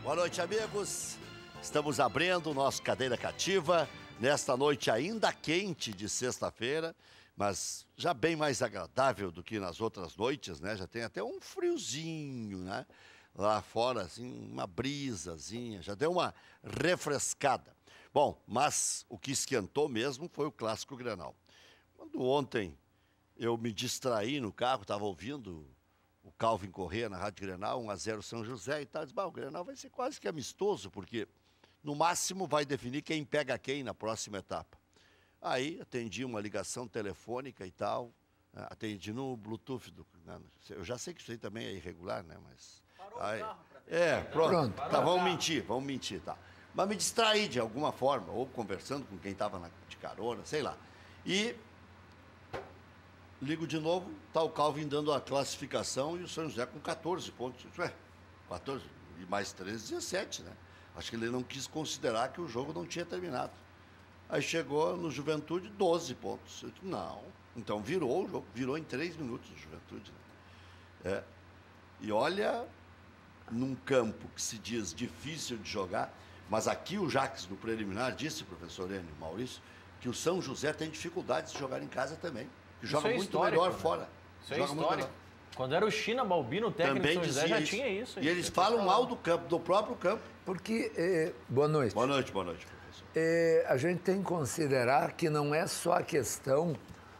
Boa noite, amigos. Estamos abrindo o nosso Cadeira Cativa nesta noite ainda quente de sexta-feira, mas já bem mais agradável do que nas outras noites, né? Já tem até um friozinho, né? Lá fora, assim, uma brisazinha, já deu uma refrescada. Bom, mas o que esquentou mesmo foi o Clássico Grenal. Quando ontem eu me distraí no carro, estava ouvindo o Calvin Corrêa na Rádio Grenal, 1-0 São José e tal, disse, o Grenal vai ser quase que amistoso, porque no máximo vai definir quem pega quem na próxima etapa. Aí atendi uma ligação telefônica e tal, atendi no Bluetooth. Eu já sei que isso aí também é irregular, né? Mas parou aí, o carro pra pronto. Tá, vamos mentir, tá. Mas me distraí de alguma forma, ou conversando com quem estava de carona, sei lá. E ligo de novo, tá o Calvin dando a classificação e o São José com 14 pontos. 14 e mais 13, 17, né? Acho que ele não quis considerar que o jogo não tinha terminado. Aí chegou no Juventude, 12 pontos. Eu disse, não. Então virou o jogo, virou em 3 minutos o Juventude. Né? E olha, num campo que se diz difícil de jogar, mas aqui o Jacques, no preliminar, disse, professor Enio Maurício, que o São José tem dificuldades de jogar em casa também. Que joga muito melhor fora. Isso é histórico. Quando era o China Balbino, o técnico do São José, já tinha isso. E eles falam mal do campo, do próprio campo. Porque, boa noite. Boa noite, professor. A gente tem que considerar que não é só a questão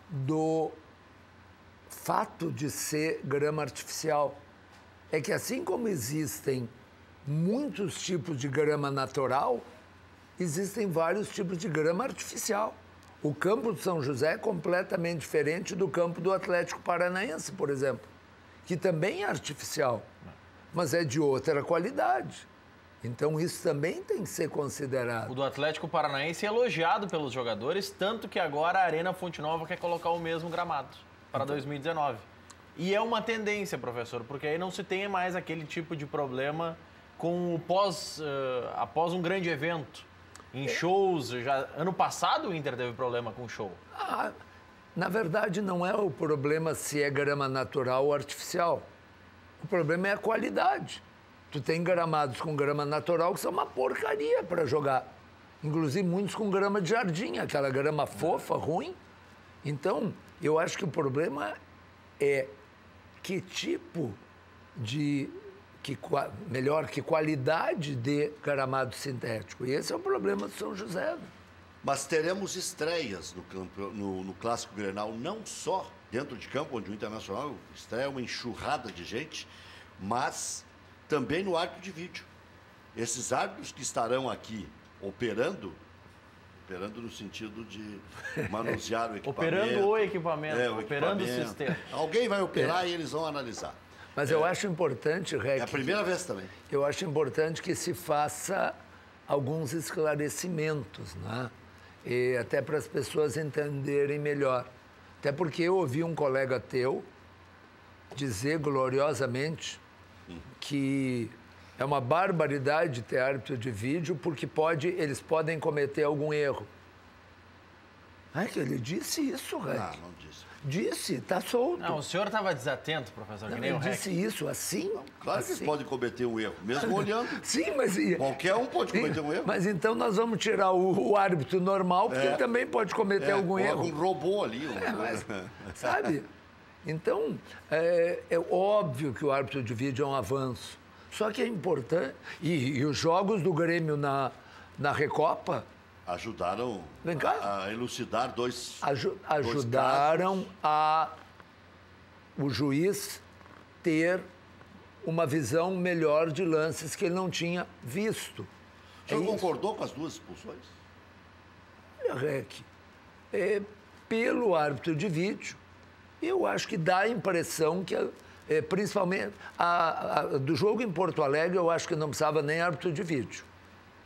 do fato de ser grama artificial. É que assim como existem muitos tipos de grama natural, existem vários tipos de grama artificial. O campo do São José é completamente diferente do campo do Atlético Paranaense, por exemplo, que também é artificial, mas é de outra qualidade. Então isso também tem que ser considerado. O do Atlético Paranaense é elogiado pelos jogadores, tanto que agora a Arena Fonte Nova quer colocar o mesmo gramado para 2019. E é uma tendência, professor, porque aí não se tem mais aquele tipo de problema com o após um grande evento. Em shows, ano passado o Inter teve problema com o show. Na verdade, não é o problema se é grama natural ou artificial. O problema é a qualidade. Tu tem gramados com grama natural que são uma porcaria para jogar. Inclusive, muitos com grama de jardim, aquela grama fofa, ruim. Então, eu acho que o problema é que tipo de... que qualidade de gramado sintético. E esse é o problema do São José. Mas teremos estreias no Clássico Grenal, não só dentro de campo, onde o Internacional estreia uma enxurrada de gente, mas também no árbitro de vídeo. Esses árbitros que estarão aqui operando no sentido de manusear o equipamento. Operando o equipamento, operando o sistema. Alguém vai operar e eles vão analisar. Mas eu acho importante, Rec... É a primeira vez também. Eu acho importante que se faça alguns esclarecimentos, né? E até para as pessoas entenderem melhor. Até porque eu ouvi um colega teu dizer gloriosamente que é uma barbaridade ter árbitro de vídeo porque eles podem cometer algum erro. Que ele disse isso, Rec. Não disse. Disse, tá solto. Não, o senhor estava desatento, professor, que nem o Rec. Ele disse isso assim? Claro que eles podem cometer um erro, mesmo olhando. Sim, mas... Qualquer um pode cometer um erro. Mas então nós vamos tirar o árbitro normal, porque ele também pode cometer algum erro. Um robô ali. Sabe? Então, é óbvio que o árbitro de vídeo é um avanço. Só que é importante... E os jogos do Grêmio na Recopa... Ajudaram a elucidar dois ajudaram o juiz ter uma visão melhor de lances que ele não tinha visto. O senhor concordou com as duas expulsões? Olha, Rec, pelo árbitro de vídeo, eu acho que dá a impressão que, principalmente, do jogo em Porto Alegre, eu acho que não precisava nem árbitro de vídeo.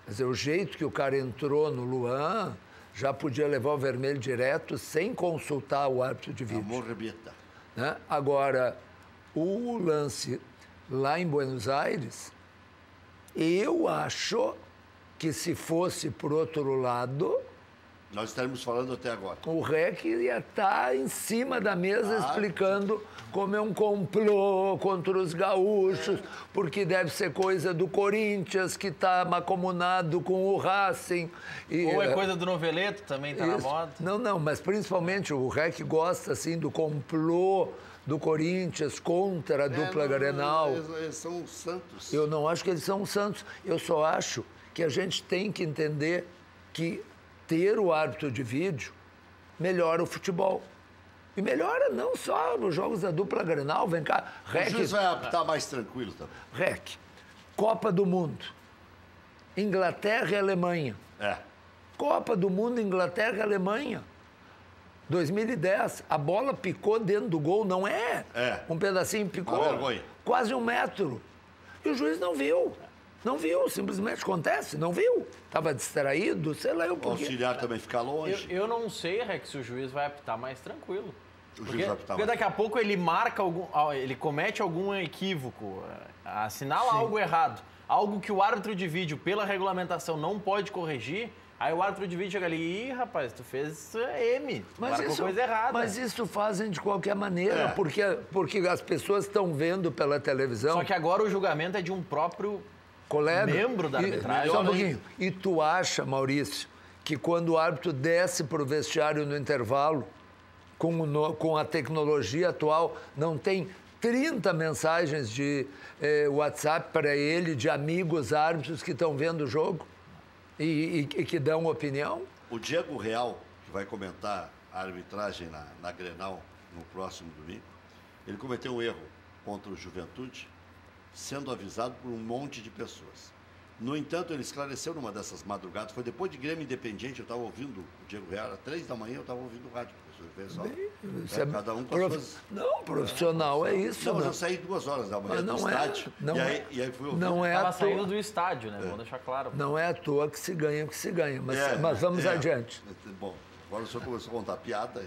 Quer dizer, o jeito que o cara entrou no Luan, já podia levar o vermelho direto sem consultar o árbitro de vídeo. Amor rebenta. Né? Agora, o lance lá em Buenos Aires, eu acho que se fosse por outro lado, Nós estaremos falando até agora. O REC ia estar em cima da mesa explicando como é um complô contra os gaúchos, porque deve ser coisa do Corinthians, que está macomunado com o Racing. Ou é coisa do Noveleto, também está na moda. Não, mas principalmente o REC gosta assim, do complô do Corinthians contra a dupla Grenal. Eles são santos. Eu não acho que eles são santos. Eu só acho que a gente tem que entender que ter o árbitro de vídeo melhora o futebol. E melhora não só nos jogos da dupla Grenal, vem cá. O juiz vai apitar mais tranquilo também. REC, Copa do Mundo, Inglaterra e Alemanha. Copa do Mundo, Inglaterra e Alemanha. 2010, a bola picou dentro do gol, não é? Um pedacinho picou. Quase 1 metro. E o juiz não viu. Não viu, simplesmente acontece, não viu. Estava distraído, sei lá eu por quê. O auxiliar também fica longe. Eu não sei, Rex, se o juiz vai apitar mais tranquilo. Porque daqui a pouco ele marca ele comete algum equívoco, assinala algo errado, algo que o árbitro de vídeo, pela regulamentação, não pode corrigir. Aí o árbitro de vídeo chega ali, rapaz, tu fez M, marcou coisa errada. Mas isso fazem de qualquer maneira, porque as pessoas estão vendo pela televisão. Só que agora o julgamento é de um próprio colega, membro da arbitragem. Só um pouquinho. E tu acha, Maurício, que quando o árbitro desce para o vestiário no intervalo, com a tecnologia atual, não tem 30 mensagens de WhatsApp para ele, de amigos árbitros que estão vendo o jogo e que dão opinião? O Diego Real, que vai comentar a arbitragem na Grenal no próximo domingo, ele cometeu um erro contra o Juventude, sendo avisado por um monte de pessoas. No entanto, ele esclareceu numa dessas madrugadas, foi depois de Grêmio Independiente, eu estava ouvindo o Diego Real, às 3 da manhã eu estava ouvindo o rádio, professor. Cada um com as suas... Não, profissional é isso. Não, mas eu saí 2 horas da manhã do estádio, e aí fui ouvindo. Não é Estava saindo do estádio, né? Vamos deixar claro. Não é à toa que se ganha o que se ganha, mas vamos adiante. Bom, agora o senhor começou a contar piada,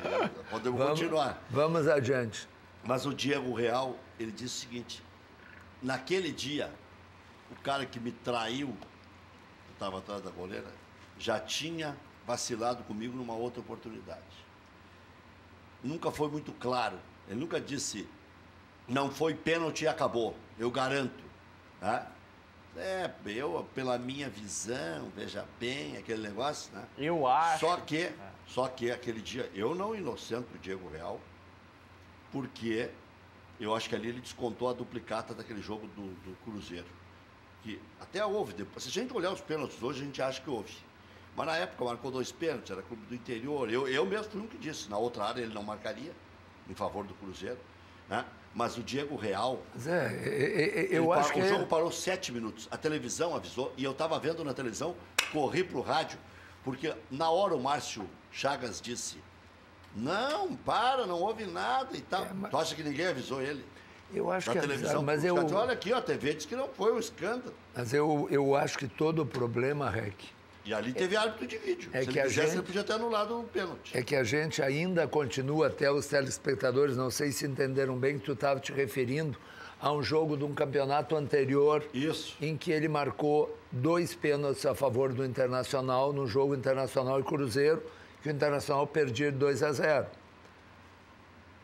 podemos continuar. Vamos adiante. Mas o Diego Real, ele disse o seguinte: naquele dia, o cara que me traiu, que estava atrás da goleira, já tinha vacilado comigo numa outra oportunidade. Nunca foi muito claro. Ele nunca disse, não foi pênalti e acabou, eu garanto. Né? Eu, pela minha visão, veja bem, aquele negócio, né? Eu acho. Só que aquele dia, eu não inocento o Diego Real, porque eu acho que ali ele descontou a duplicata daquele jogo do Cruzeiro. Que até houve depois. Se a gente olhar os pênaltis hoje, a gente acha que houve. Mas na época marcou 2 pênaltis, era clube do interior. Eu mesmo fui um que disse, na outra área ele não marcaria, em favor do Cruzeiro. Né? Mas o Diego Real... eu acho que... O jogo parou 7 minutos. A televisão avisou, e eu estava vendo na televisão, corri para o rádio, porque na hora o Márcio Chagas disse, não houve nada e tal. Tu acha que ninguém avisou ele? Eu acho que televisão, mas olha aqui, ó, a TV diz que não foi um escândalo. Mas eu acho que todo o problema, Rec... E ali teve árbitro de vídeo. Se ele quisesse, ele podia ter anulado o pênalti. É que a gente ainda continua, até os telespectadores, não sei se entenderam bem, que tu estava te referindo a um jogo de um campeonato anterior. Isso. Em que ele marcou 2 pênaltis a favor do Internacional, no jogo Internacional e Cruzeiro, que o Internacional perdia de 2-0.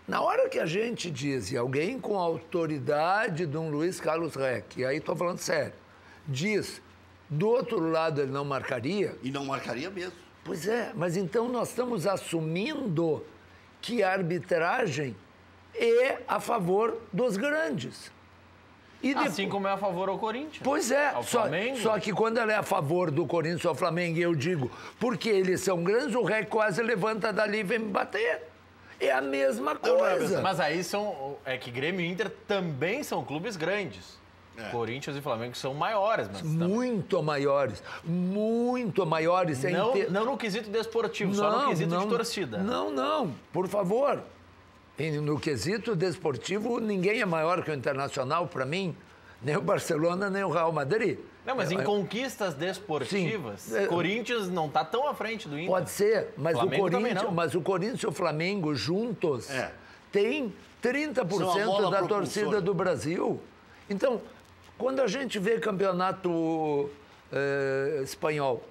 Na hora que a gente diz, e alguém com a autoridade de um Luiz Carlos Reck, e aí estou falando sério, diz... Do outro lado, ele não marcaria? E não marcaria mesmo. Pois é, mas então nós estamos assumindo que a arbitragem é a favor dos grandes. E assim como é a favor ao Corinthians. Pois é, Flamengo. Só que quando ela é a favor do Corinthians ou ao Flamengo, eu digo, porque eles são grandes, o REC quase levanta dali e vem me bater. É a mesma coisa. Mas aí é que Grêmio e Inter também são clubes grandes. Corinthians e Flamengo são maiores. Mas muito maiores. Muito maiores. Não no quesito desportivo, só no quesito de torcida. Não. Por favor. No quesito desportivo, ninguém é maior que o Internacional, para mim. Nem o Barcelona, nem o Real Madrid. Não, mas em conquistas desportivas, sim, Corinthians não está tão à frente do Inter. Pode ser, mas o Corinthians e o Flamengo juntos têm 30% da torcida do Brasil. Então... Quando a gente vê campeonato espanhol,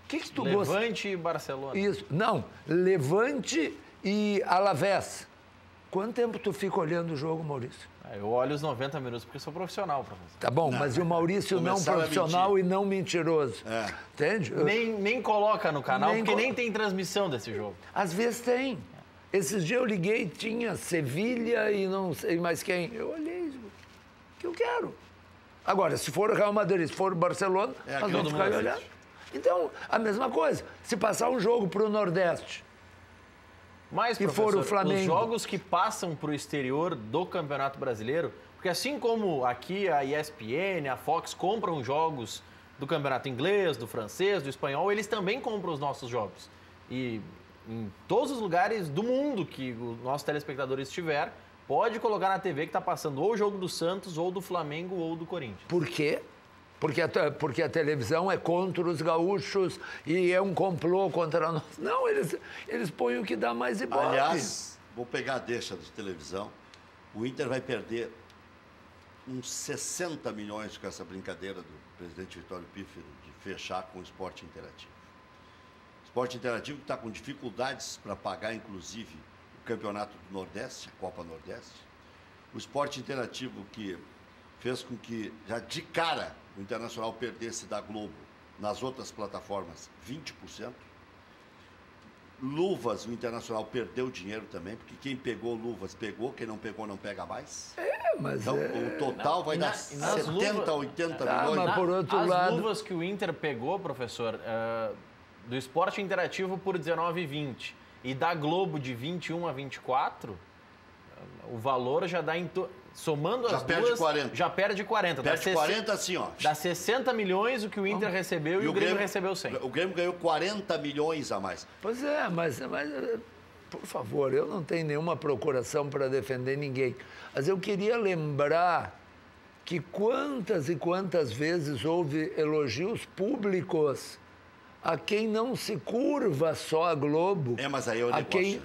que tu gosta? Levante e Barcelona. Isso. Não, Levante e Alavés. Quanto tempo tu fica olhando o jogo, Maurício? Eu olho os 90 minutos porque sou profissional, professor. Tá bom, mas e o Maurício não profissional e não mentiroso? Entende? Nem coloca no canal, porque nem tem transmissão desse jogo. Às vezes tem. Esses dias eu liguei, tinha Sevilha e não sei mais quem. Eu olhei, o que eu quero. Agora, se for o Real Madrid, se for o Barcelona, nós vamos ficar olhando. Então, a mesma coisa. Se passar um jogo para o Nordeste, mas, e for o Flamengo, os jogos que passam para o exterior do Campeonato Brasileiro, porque assim como aqui a ESPN, a Fox compram jogos do Campeonato Inglês, do francês, do espanhol, eles também compram os nossos jogos. E em todos os lugares do mundo que o nosso telespectador estiver, pode colocar na TV que está passando ou o jogo do Santos, ou do Flamengo, ou do Corinthians. Por quê? Porque a televisão é contra os gaúchos e é um complô contra nós. Não, eles põem o que dá mais ibope. Aliás, vou pegar a deixa de televisão. O Inter vai perder uns 60 milhões com essa brincadeira do presidente Vitório Pífero de fechar com o esporte interativo. O esporte interativo que está com dificuldades para pagar, inclusive, o Campeonato do Nordeste, a Copa Nordeste. O esporte interativo que fez com que, já de cara, o Internacional perdesse da Globo nas outras plataformas 20%. Luvas, o Internacional perdeu dinheiro também, porque quem pegou luvas pegou, quem não pegou não pega mais. Mas então, o total vai dar 70, 80 milhões. Mas por outro as lado... luvas que o Inter pegou, professor, do esporte interativo por 19,20 e da Globo de 21 a 24, o valor já dá somando as duas, 40. já perde 40. Perde 40 assim, ó. Dá 60 milhões o que o Inter recebeu e o Grêmio recebeu 100. O Grêmio ganhou 40 milhões a mais. Pois é, mas por favor, eu não tenho nenhuma procuração para defender ninguém. Mas eu queria lembrar que quantas e quantas vezes houve elogios públicos a quem não se curva só a Globo. Mas aí é o negócio.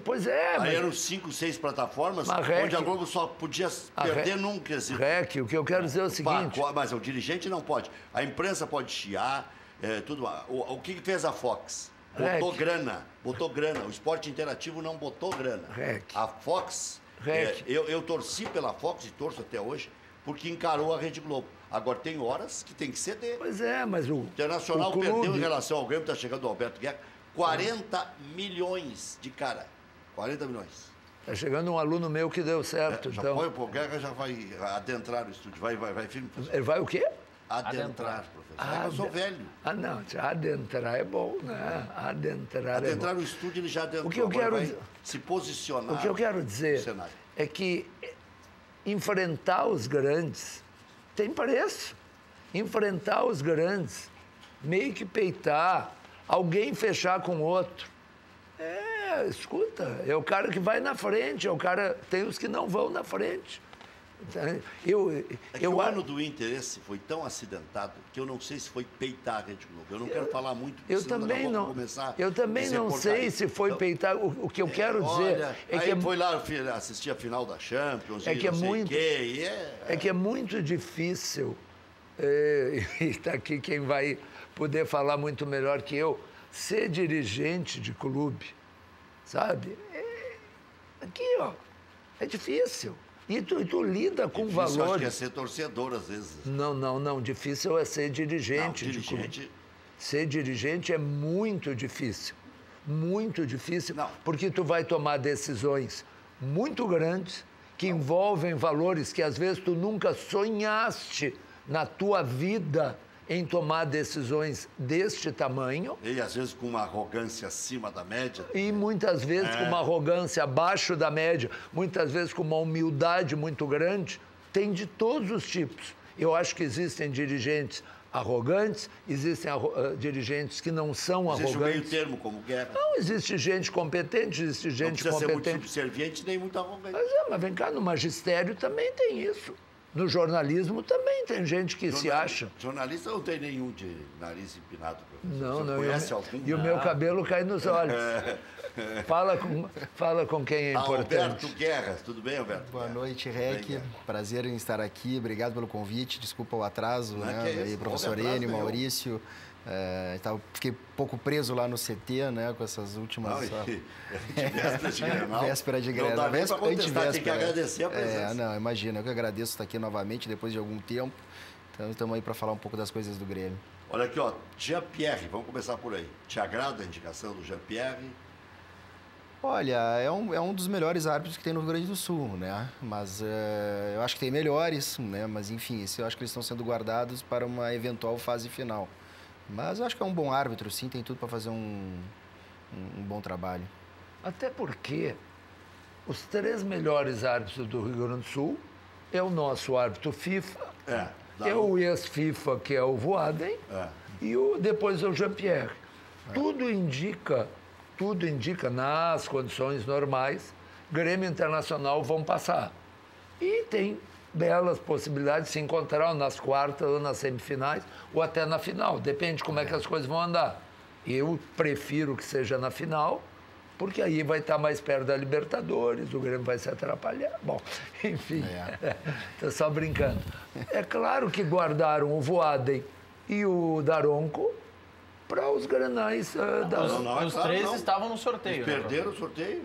Pois é. Aí eram 5, 6 plataformas onde a Globo só podia perder nunca. REC, o que eu quero dizer é o seguinte... Mas o dirigente não pode. A imprensa pode chiar, tudo. O que fez a Fox? Botou grana. O esporte interativo não botou grana. A Fox... Eu torci pela Fox e torço até hoje, porque encarou a Rede Globo. Agora, tem horas que tem que ceder. Pois é, mas o Internacional perdeu em relação ao Grêmio, está chegando o Alberto Guerra, 40 milhões de cara. 40 milhões. Está chegando um aluno meu que deu certo, então... O Guerra já vai adentrar o estúdio. Vai filme, professor. Ele vai o quê? Adentrar, professor. Eu sou velho. Não, adentrar é bom, né? Adentrar no estúdio, ele já adentrou. O que eu quero vai se posicionar. O que eu quero dizer é que enfrentar os grandes tem preço. Enfrentar os grandes, meio que peitar, alguém fechar com o outro. Escuta, é o cara que vai na frente, tem os que não vão na frente. O ano do Inter foi tão acidentado que eu não sei se foi peitar a Rede Globo. Eu não quero falar muito, porque eu também não sei se foi peitar. O que eu quero dizer é que foi lá assistir a final da Champions, que é muito difícil, e está aqui quem vai poder falar muito melhor que eu, ser dirigente de clube, sabe? É difícil. E tu lida com valores. Acho que é ser torcedor, às vezes. Não. Difícil é ser dirigente. Ser dirigente é muito difícil. Muito difícil. Porque tu vai tomar decisões muito grandes que envolvem valores que, às vezes, tu nunca sonhaste na tua vida em tomar decisões deste tamanho. E às vezes com uma arrogância acima da média. E muitas vezes com uma arrogância abaixo da média, muitas vezes com uma humildade muito grande. Tem de todos os tipos. Eu acho que existem dirigentes arrogantes, existem dirigentes que não são arrogantes. Existe um meio termo, como Guerra. Não, existe gente competente, existe gente competente. Não precisa ser muito subserviente nem muito arrogante. Mas vem cá, no magistério também tem isso. No jornalismo também tem gente que se acha. Jornalista não tem nenhum de nariz empinado. Não. Conhece algum? E o meu cabelo cai nos olhos. Fala com quem é importante. Alberto Guerra, tudo bem, Alberto? Boa noite, Rec. Prazer em estar aqui. Obrigado pelo convite. Desculpa o atraso, né? Aí, professor Enio, Maurício. Fiquei pouco preso lá no CT, né, com essas últimas... Véspera de Grenal. Véspera de Grenal. Não dá nem pra contestar, tem que agradecer a presença. Não, imagina, eu que agradeço estar aqui novamente depois de algum tempo. Então, estamos aí para falar um pouco das coisas do Grêmio. Olha aqui, ó, Jean-Pierre, vamos começar por aí. Te agrada a indicação do Jean-Pierre? Olha, é um dos melhores árbitros que tem no Rio Grande do Sul, né? Mas eu acho que tem melhores, né? Mas, enfim, eu acho que eles estão sendo guardados para uma eventual fase final. Mas eu acho que é um bom árbitro, sim, tem tudo para fazer um bom trabalho. Até porque os 3 melhores árbitros do Rio Grande do Sul é o nosso árbitro FIFA, é o ex-FIFA, que é o Voaden, e depois é o Jean-Pierre. Tudo indica, nas condições normais, Grêmio Internacional vão passar. E tem belas possibilidades de se encontrar nas quartas ou nas semifinais ou até na final. Depende de como é que as coisas vão andar. Eu prefiro que seja na final, porque aí vai estar mais perto da Libertadores, o Grêmio vai se atrapalhar. Bom, enfim, estou só brincando. É claro que guardaram o Voaden e o Daronco para os Grenais Os 3 estavam no sorteio. Eles perderam o sorteio?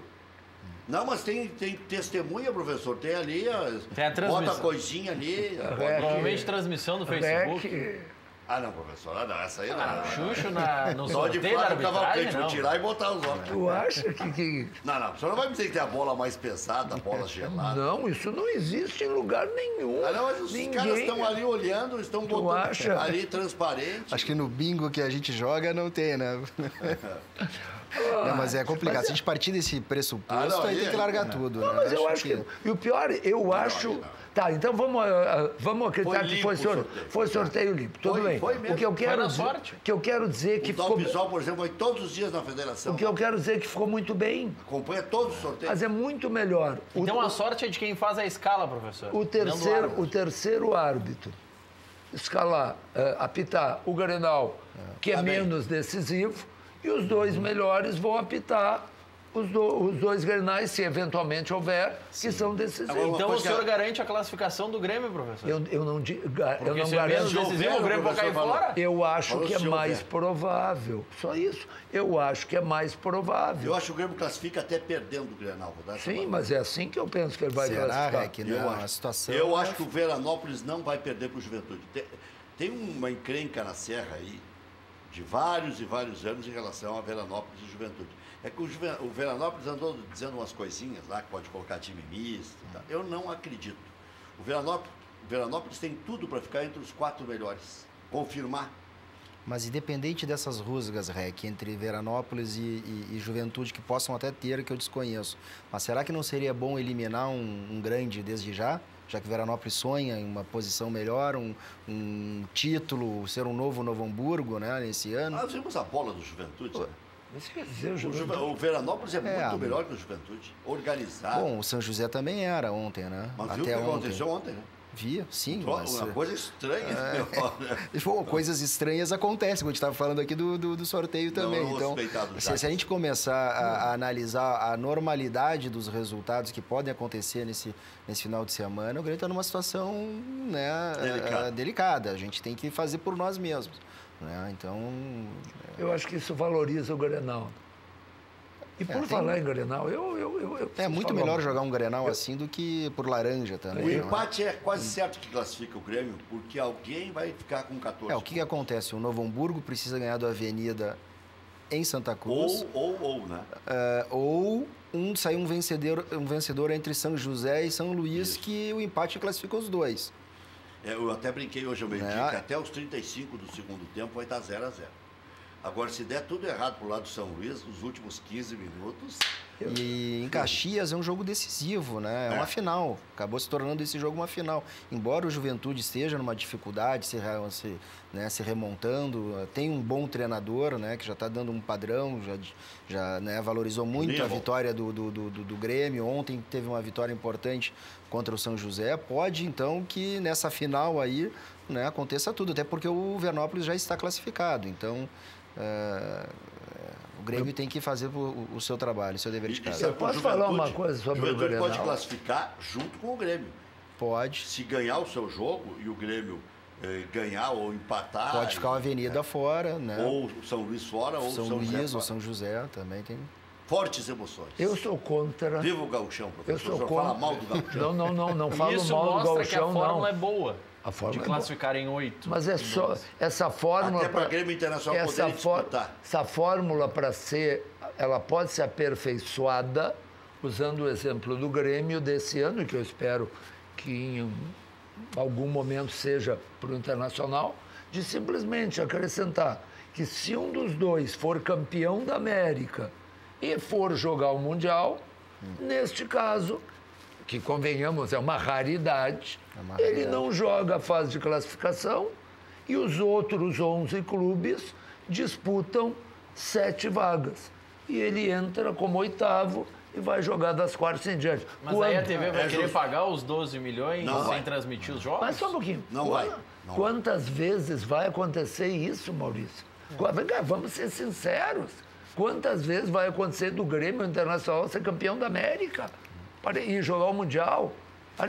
Não, mas tem testemunha, professor. Tem ali, tem a transmissão. Bota a coisinha ali. Provavelmente transmissão do Facebook. Ah, não, professor. Ah, não, essa aí não. Xuxo no Só de sorteio da fora do Cavalcante, arbitragem, vou tirar e botar os óculos. Tu acha que... Não, o senhor não vai me dizer que tem a bola mais pesada, a bola gelada. Não, isso não existe em lugar nenhum. Ah, não, mas os caras estão ali olhando, estão botando ali transparente. Acho que no bingo que a gente joga não tem, né? Não, mas é complicado. Se a gente partir desse pressuposto, aí tem que largar tudo. Não, né? mas eu acho que... E o pior, eu acho... Tá, então vamos acreditar que foi sorteio limpo. Tudo bem. Foi mesmo. O que eu quero dizer que ficou... O Visual, por exemplo, foi todos os dias na federação. O que eu quero dizer é que ficou muito bem. Acompanha todos os sorteios. Mas é muito melhor. Então a sorte é de quem faz a escala, professor. O terceiro árbitro escalar, apitar o Grenal, que é menos decisivo, e os 2 melhores vão apitar os 2 Grenais, se eventualmente houver, que são decisivos. Então o senhor garante a classificação do Grêmio, professor? Eu não garanto. Menos decisivo, o Grêmio vai cair fora? Eu acho que é mais provável. Só isso. Eu acho que é mais provável. Eu acho que o Grêmio classifica até perdendo o Grenal. Sim, mas é assim que eu penso que ele vai classificar. Que não, a situação... Eu acho que o Veranópolis não vai perder para o Juventude. Tem uma encrenca na Serra aí, de vários e vários anos em relação a Veranópolis e Juventude. É que o Veranópolis andou dizendo umas coisinhas lá, que pode colocar time misto. Tá? Eu não acredito. O Veranópolis tem tudo para ficar entre os 4 melhores. Confirmar. Mas independente dessas rusgas, Rec, entre Veranópolis e Juventude, que possam até ter, que eu desconheço, mas será que não seria bom eliminar um grande desde já? Já que Veranópolis sonha em uma posição melhor, um título, ser um novo Novo Hamburgo, né, nesse ano? Nós vimos a bola do Juventude, né? Isso quer dizer, o Veranópolis é muito melhor que o Juventude. Organizado. Bom, o São José também era ontem, né? Mas viu o que aconteceu ontem, né? Via, sim. Uma coisa estranha. Coisas estranhas acontecem, como a gente estava falando aqui do sorteio também. Então, se a gente começar a analisar a normalidade dos resultados que podem acontecer nesse final de semana, o Grêmio está numa situação, né, delicada. A gente tem que fazer por nós mesmos. Né? Então... Eu acho que isso valoriza o Grenal. E por falar em Grenal, é muito melhor jogar um Grenal assim do que por laranja também. O empate é quase certo que classifica o Grêmio, porque alguém vai ficar com 14. O que acontece? O Novo Hamburgo precisa ganhar do Avenida em Santa Cruz. Ou, né? Ou sair um vencedor entre São José e São Luís, que o empate classifica os 2. Eu até brinquei hoje ao meio-dia que até os 35 do segundo tempo vai estar 0-0. Agora, se der tudo errado pro lado do São Luís, nos últimos 15 minutos... E em Caxias é um jogo decisivo, né? É uma final. Acabou se tornando esse jogo uma final. Embora o Juventude esteja numa dificuldade, se remontando, tem um bom treinador, né? Que já está dando um padrão, já né, valorizou muito a vitória do Grêmio. Ontem teve uma vitória importante contra o São José. Pode, então, que nessa final aí, né, aconteça tudo. Até porque o Veranópolis já está classificado. Então... o Grêmio tem que fazer o seu trabalho, o seu dever de casa. Eu posso falar uma coisa sobre o Grenal? Pode classificar junto com o Grêmio. Pode. Se ganhar o seu jogo e o Grêmio ganhar ou empatar. Pode ficar uma avenida fora, né? Ou São Luís fora, ou São São José Luís fora. ou São José também tem. Fortes emoções. Eu sou contra. Viva o gauchão, professor. Eu sou O senhor contra. fala mal do gauchão. Não falo Isso mal do mostra que a gauchão, fórmula não. é boa. A fórmula de é boa. classificar em 8. Mas é só essa fórmula. Até para o Grêmio Internacional poder disputar. Essa fórmula para ela pode ser aperfeiçoada usando o exemplo do Grêmio desse ano, que eu espero que em algum momento seja para o Internacional, de simplesmente acrescentar que se um dos dois for campeão da América e for jogar o Mundial, neste caso, que convenhamos, é uma raridade, ele não joga a fase de classificação e os outros 11 clubes disputam 7 vagas. E ele entra como 8º e vai jogar das quartas em diante. Mas aí a TV vai querer pagar os 12 milhões sem transmitir os jogos? Mas só um pouquinho. Não vai. Quantas vezes vai acontecer isso, Maurício? Vamos ser sinceros. Quantas vezes vai acontecer do Grêmio Internacional ser campeão da América e jogar o Mundial?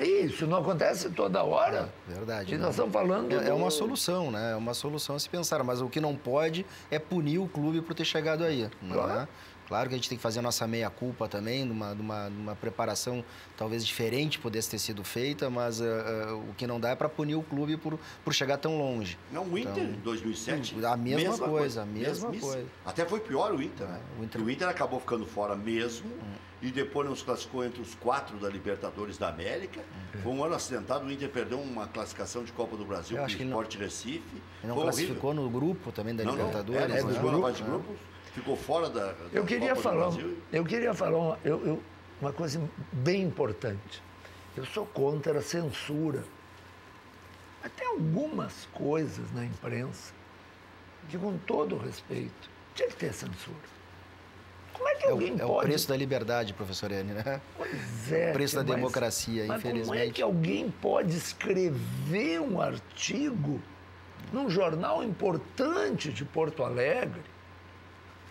Isso não acontece toda hora. Verdade. E nós estamos falando... É uma solução, né? É uma solução a se pensar. Mas o que não pode é punir o clube por ter chegado aí. Claro. Né? Claro que a gente tem que fazer a nossa meia-culpa também, numa preparação talvez diferente pudesse ter sido feita, mas o que não dá é para punir o clube por chegar tão longe. Não, o Inter em 2007. A mesma coisa. Até foi pior o Inter, né? O Inter acabou ficando fora mesmo e depois nos classificou entre os 4 da Libertadores da América. Foi um ano acidentado, o Inter perdeu uma classificação de Copa do Brasil com o Sport Recife. Ele não classificou no grupo também da Libertadores? Não classificou na fase de grupos. Ficou fora da eu queria Copa falar, do Brasil. Eu queria falar uma coisa bem importante. Eu sou contra a censura. Até algumas coisas na imprensa que, com todo respeito, tinha que ter censura. Como é que alguém pode... É o preço da liberdade, professor Enio, né? Pois é. O preço da democracia, mas infelizmente. Como é que alguém pode escrever um artigo num jornal importante de Porto Alegre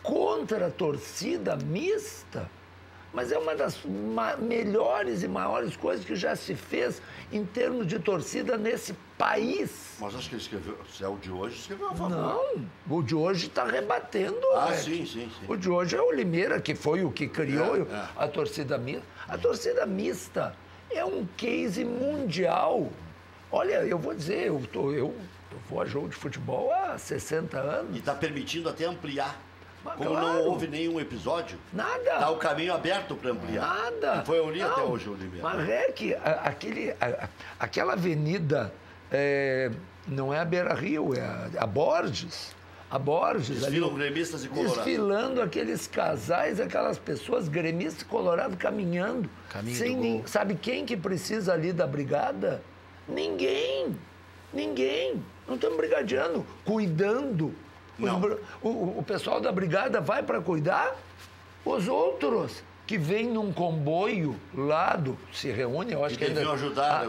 contra a torcida mista? Mas é uma das melhores e maiores coisas que já se fez em termos de torcida nesse país. Mas acho que ele escreveu, se é o de hoje, escreveu a favor. Não, o de hoje está rebatendo. Sim. O de hoje é o Limeira, que foi o que criou a torcida mista. A torcida mista é um case mundial. Olha, eu vou dizer, eu vou a jogo de futebol há 60 anos. E está permitindo até ampliar. Mas, como claro. não houve nenhum episódio, nada. Está o caminho aberto para ampliar. Nada. E foi ali até hoje o Limeira. Mas é que aquela avenida, não é a Beira-Rio, é a Borges. A Borges. Desfilam gremistas e colorados. Desfilando aqueles casais, aquelas pessoas, gremistas e colorados, caminhando. Sabe quem que precisa ali da brigada? Ninguém. Não estamos brigadiano, cuidando. O pessoal da brigada vai para cuidar, os outros que vêm num comboio lá se reúne, eu acho que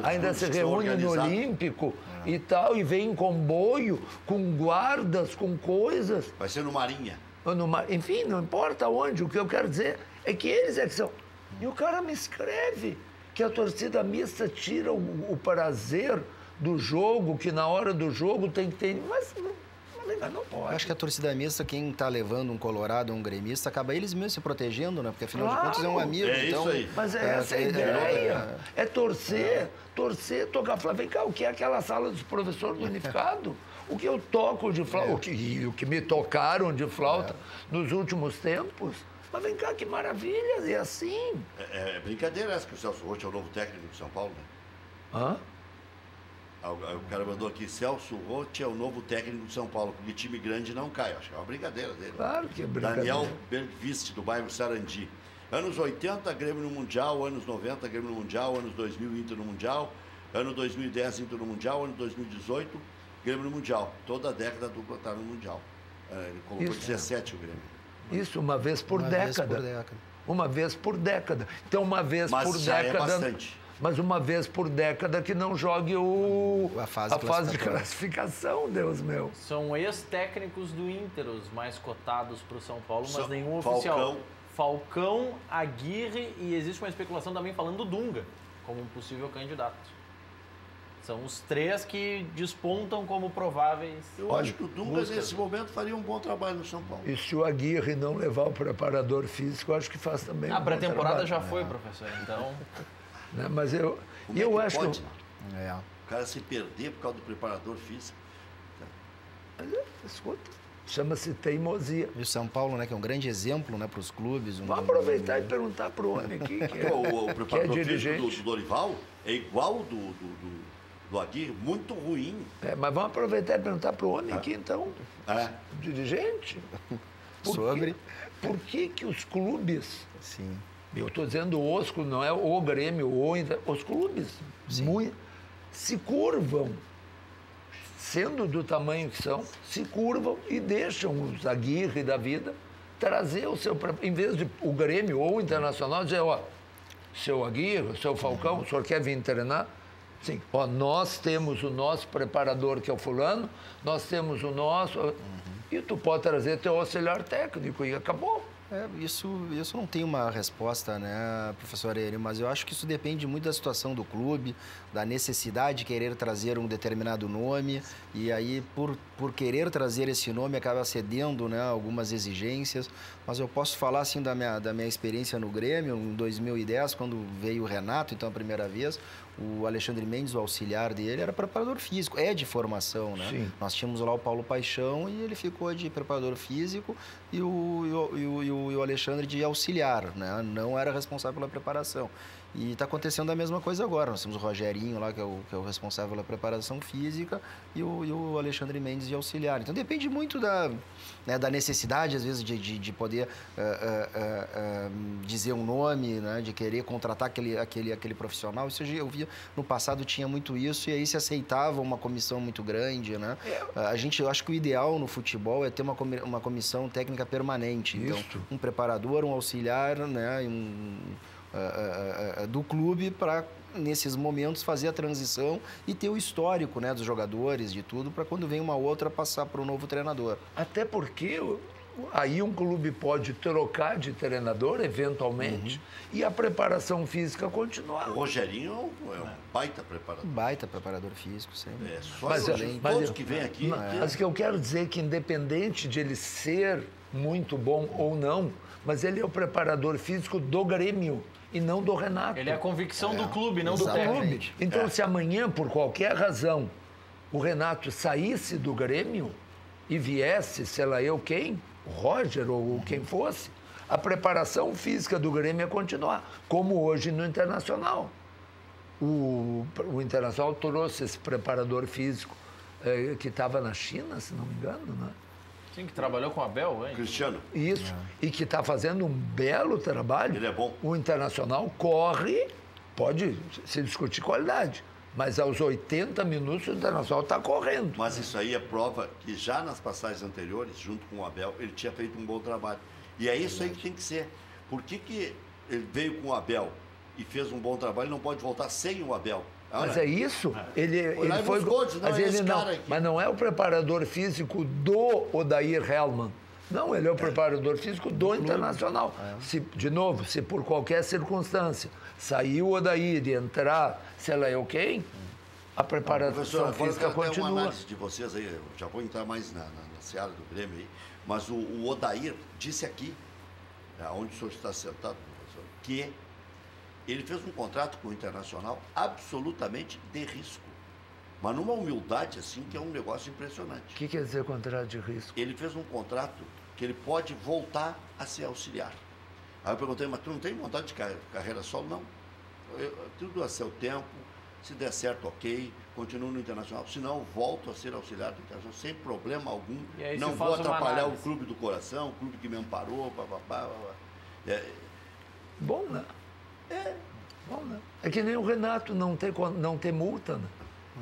ainda se reúne no Olímpico e tal, e vem em comboio com guardas, com coisas. Vai ser no Marinha. Enfim, não importa onde, o que eu quero dizer é que eles é que são. E o cara me escreve que a torcida mista tira o prazer do jogo, que na hora do jogo tem que ter... Mas não pode. Acho que a torcida mista, quem está levando um colorado, um gremista, acaba eles mesmos se protegendo, né? Porque afinal de contas é um amigo. Então, isso aí. Mas essa é a ideia. É torcer, tocar flauta. Vem cá, o que é aquela sala dos professores do unificado? O que eu toco de flauta, o que me tocaram de flauta nos últimos tempos. Mas vem cá, que maravilha, é assim. É brincadeira essa que o Celso Roth é o novo técnico de São Paulo, né? Hã? O cara mandou aqui, Celso Roth é o novo técnico de São Paulo, porque time grande não cai. Acho que é uma brincadeira dele. Claro que é brincadeira. Daniel Bergvist, do bairro Sarandi. Anos 80, Grêmio no Mundial. Anos 90, Grêmio no Mundial. Anos 2000, Inter no Mundial. Ano 2010, Inter no Mundial. Ano 2018, Grêmio no Mundial. Toda a década a dupla está no Mundial. Ele colocou 17 o Grêmio. Isso, uma vez por década. Uma vez por década. Então, uma vez por década... É bastante. Mas uma vez por década que não jogue a fase de classificação, Deus meu. São ex-técnicos do Inter, os mais cotados para o São Paulo, mas nenhum oficial. Falcão, Aguirre, e existe uma especulação também falando do Dunga como um possível candidato. São os 3 que despontam como prováveis. Eu acho que o Dunga, nesse momento, faria um bom trabalho no São Paulo. E se o Aguirre não levar o preparador físico, eu acho que faz também. A pré-temporada já foi, professor, então. Né? Mas eu acho pode, que. né? O cara se perder por causa do preparador físico. Escuta, chama-se teimosia. E o São Paulo, né, que é um grande exemplo, né, para os clubes. Vamos aproveitar e perguntar para o homem aqui, que é, o preparador que é dirigente. físico do Dorival é igual do Aguirre, muito ruim. Mas vamos aproveitar e perguntar para o homem aqui, então. O dirigente. Por que os clubes... Sim. Eu estou dizendo os clubes, não é o Grêmio, os clubes se curvam, sendo do tamanho que são, se curvam e deixam os Aguirre da vida trazer o seu... Em vez de o Grêmio ou o Internacional dizer, seu Aguirre, seu Falcão, o senhor quer vir treinar? Sim. Nós temos o nosso preparador, que é o fulano, nós temos o nosso... E tu pode trazer teu auxiliar técnico e acabou. Isso não tem uma resposta, né, professor Eri, mas eu acho que isso depende muito da situação do clube, da necessidade de querer trazer um determinado nome, e aí, por querer trazer esse nome, acaba cedendo, né, algumas exigências. Mas eu posso falar, assim, da minha experiência no Grêmio, em 2010, quando veio o Renato, então, a primeira vez, o Alexandre Mendes, o auxiliar dele, era preparador físico, de formação, né? Sim. Nós tínhamos lá o Paulo Paixão e ele ficou de preparador físico e o Alexandre de auxiliar, né? Não era responsável pela preparação. E está acontecendo a mesma coisa agora. Nós temos o Rogerinho lá, que é o responsável pela preparação física, e o Alexandre Mendes de auxiliar. Então depende muito da necessidade, às vezes, de poder dizer um nome, né? De querer contratar aquele profissional. Isso eu via no passado, tinha muito isso, e aí se aceitava uma comissão muito grande, né? Eu acho que o ideal no futebol é ter uma comissão técnica permanente. Então, um preparador, um auxiliar, né? Do clube para, nesses momentos, fazer a transição e ter o histórico, né, dos jogadores, de tudo, para quando vem uma outra passar para o novo treinador. Até porque aí um clube pode trocar de treinador, eventualmente, e a preparação física continuar. O Rogerinho é um baita preparador. Baita preparador físico, sempre. Todos que vêm aqui... Mas o que eu quero dizer é que, independente de ele ser muito bom ou não, mas ele é o preparador físico do Grêmio e não do Renato. Ele é a convicção do clube, não do técnico. técnico. Então, se amanhã, por qualquer razão, o Renato saísse do Grêmio e viesse, sei lá eu quem, o Roger ou quem fosse, a preparação física do Grêmio ia continuar, como hoje no Internacional. O Internacional trouxe esse preparador físico que estava na China, se não me engano, né? Sim, que trabalhou com o Abel, hein? Cristiano. Isso, e que está fazendo um belo trabalho. Ele é bom. O Internacional corre, pode se discutir qualidade, mas aos 80 minutos o Internacional está correndo. Mas isso aí é prova que já nas passagens anteriores, junto com o Abel, ele tinha feito um bom trabalho. E é isso aí que tem que ser. Por que ele veio com o Abel e fez um bom trabalho e não pode voltar sem o Abel? Mas é isso? Ele foi. Mas não é o preparador físico do Odair Hellmann. Não, ele é o preparador físico do Internacional. De novo, se por qualquer circunstância sair o Odair e entrar, sei lá eu quem, a preparação física continua. Uma análise de vocês aí, eu já vou entrar mais na seara do Grêmio aí, mas o Odair disse aqui, onde o senhor está sentado, professor, que ele fez um contrato com o Internacional absolutamente de risco. Mas numa humildade, assim, que é um negócio impressionante. O que quer dizer contrato de risco? Ele fez um contrato que ele pode voltar a ser auxiliar. Aí eu perguntei, mas tu não tem vontade de carreira solo? Não. Tudo a seu tempo, se der certo, ok, continuo no Internacional. Se não, volto a ser auxiliar do Internacional, sem problema algum. Não vou atrapalhar o clube do coração, o clube que me amparou, papapá. Bom, né? Bom, né? É que nem o Renato não ter multa, né?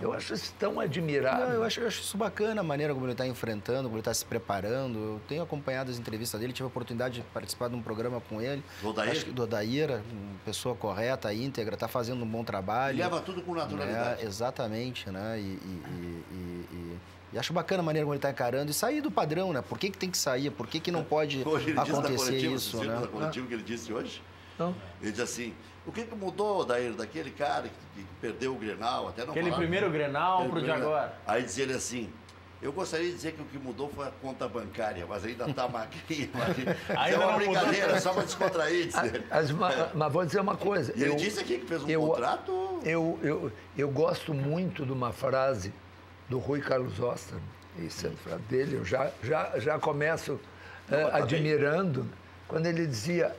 Eu acho isso tão admirável. Não, eu acho isso bacana, a maneira como ele está enfrentando, como ele está se preparando. Eu tenho acompanhado as entrevistas dele, tive a oportunidade de participar de um programa com ele. Do Odair? Uma pessoa correta, íntegra, está fazendo um bom trabalho. Ele leva tudo com naturalidade. Exatamente, né? E acho bacana a maneira como ele está encarando e sair do padrão, né? Por que tem que sair? Por que não pode acontecer isso, né? Da coletiva que ele disse hoje? Não. Ele diz assim, o que mudou, Daír, daquele cara que perdeu o Grenal, até não Aquele falava, primeiro Grenal aquele pro de primeiro- agora. Aí dizia ele assim, eu gostaria de dizer que o que mudou foi a conta bancária, mas ainda está magrinha. É Ainda uma não mudou. brincadeira, só para descontrair. Diz ele. Mas vou dizer uma coisa. E ele disse aqui que fez um contrato... Eu gosto muito de uma frase do Rui Carlos Oster. Isso é a frase dele. Eu já começo tá admirando. Quando ele dizia,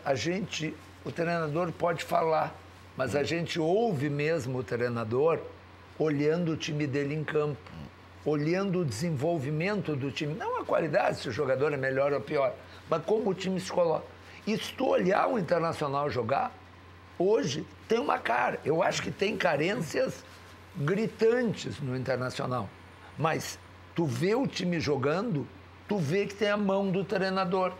o treinador pode falar, mas a gente ouve mesmo o treinador olhando o time dele em campo, olhando o desenvolvimento do time. Não a qualidade, se o jogador é melhor ou pior, mas como o time se coloca. E se tu olhar o Internacional jogar, hoje tem uma cara. Eu acho que tem carências gritantes no Internacional. Mas tu vê o time jogando, tu vê que tem a mão do treinador.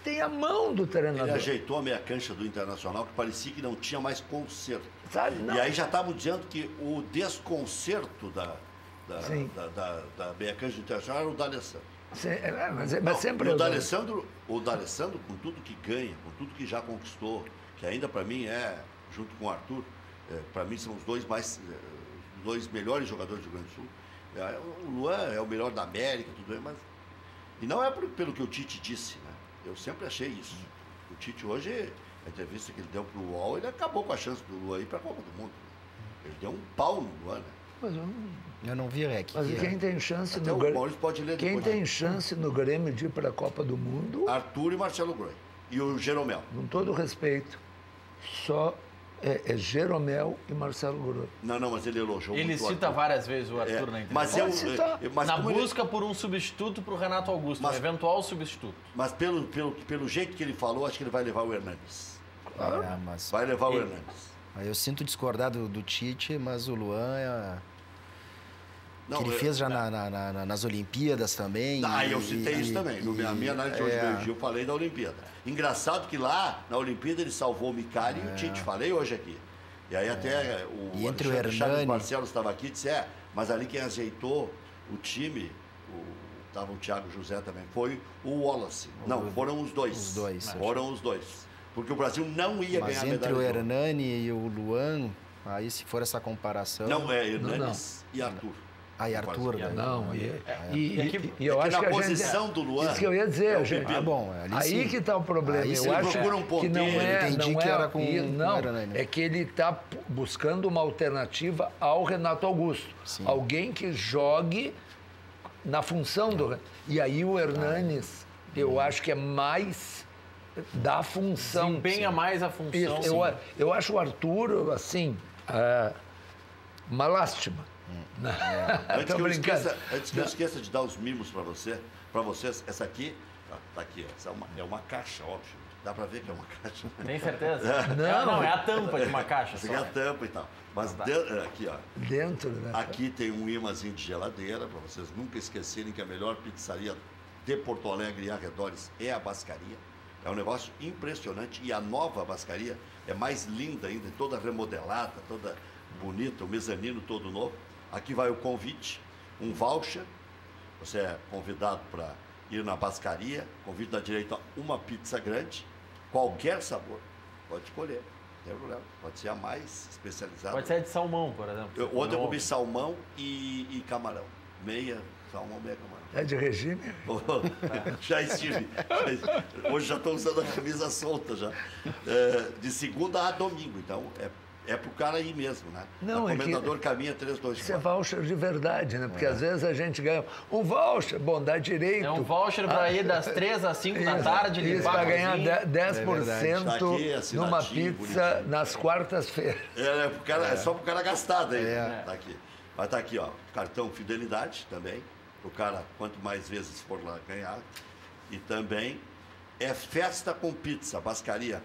Tem a mão do Ele treinador. ajeitou a meia cancha do Internacional, que parecia que não tinha mais conserto. Sabe? Não. E aí já estavam dizendo que o desconcerto Sim. da meia cancha do Internacional era o D'Alessandro. Mas sempre E eu o D'Alessandro, com tudo que ganha, com tudo que já conquistou, que ainda para mim junto com o Arthur, para mim são os dois melhores jogadores do Rio Grande do Sul. O Luan é o melhor da América, tudo bem, mas... E não é pelo que o Tite disse, né? Eu sempre achei isso. O Tite hoje, a entrevista que ele deu pro UOL, ele acabou com a chance do Luan ir para a Copa do Mundo. Ele deu um pau no Luan, né? Mas Eu não vi, Rec. Mas quem tem chance Até no o Grêmio? Maurício pode ler Quem depois. tem chance no Grêmio de ir para a Copa do Mundo, Arthur e Marcelo Groi. E o Jeromel. com todo respeito, só é Jeromel e Marcelo Groi. Não, mas ele elogiou Ele muito o cita Arthur. várias vezes o Arthur na entrevista. Mas Pode citar. Na como busca por um substituto para o Renato Augusto, Mas- um eventual substituto. Mas pelo jeito que ele falou, acho que ele vai levar o Hernandes. Mas Vai levar o Hernandes. eu sinto discordar do Tite, mas o Luan Não, que ele fez já nas Olimpíadas também. Eu citei isso também. Na minha análise de hoje meio-dia, eu falei da Olimpíada. Engraçado que lá, na Olimpíada, ele salvou o Micali e o Tite. Falei hoje aqui. E aí até E entre o Alexandre Chaves Hernani- Barcelos estava aqui e disse, mas ali quem ajeitou o time, estava o Thiago José também, foi o Wallace. Não, foram os dois. Os dois. Foram os dois. Porque o Brasil não ia Mas ganhar a entre medalha o de ouro. Hernani e o Luan, aí se for essa comparação... Não, é Hernanes e Arthur. Aí Arthur, né? Não, e É eu que acho na que a posição gente... do Luan... Isso que eu ia dizer, é o gente. pepino. bom, ali Aí sim. que está o problema. Aí sim, eu acho procura um que não ponteiro. é, Entendi não que é, era com não, o Hernani. é que ele está buscando uma alternativa ao Renato Augusto. Sim. Alguém que jogue na função do... E aí o Hernanes, eu acho que é mais da função. Desempenha mais a função. Isso, eu acho o Arthur, assim, uma lástima. Antes Tô que, brincando. eu esqueça de dar os mimos para vocês, essa aqui, tá aqui, essa é uma caixa, óbvio. Dá para ver que é uma caixa. Tem certeza? Não. É a tampa de uma caixa Essa só. aqui é a tampa e tal. Mas aqui, ó. Dentro, né? Aqui tem um imãzinho de geladeira, para vocês nunca esquecerem que a melhor pizzaria de Porto Alegre e arredores é a Bascaria. É um negócio impressionante e a nova Bascaria é mais linda ainda, toda remodelada, toda bonita, o mezanino todo novo. Aqui vai o convite, um voucher. Você é convidado para ir na Bascaria. Convite dá direito a uma pizza grande, qualquer sabor. Pode escolher, não tem problema. Pode ser a mais especializada. Pode ser de salmão, por exemplo. Ontem eu comi salmão e camarão. Meia salmão, meia camarão. É de regime? Já estive. Hoje já estou usando a camisa solta já. De segunda a domingo, então é pro cara ir mesmo, né? Não, o é que- comendador caminha 3, 2, Isso é 4. voucher de verdade, né? Porque às vezes a gente ganha um voucher, bom, dá direito. É um voucher para ir das 3 às 5 da tarde, Isso, limpar para a ganhar cozinha. 10% Tá aqui, assinadinho, numa pizza bonitinho. nas quartas-feiras. É só pro cara gastar daí. É. Tá aqui. Mas tá aqui, ó. Cartão Fidelidade também. O cara, quanto mais vezes for lá ganhar. E também é festa com pizza, Bascaria.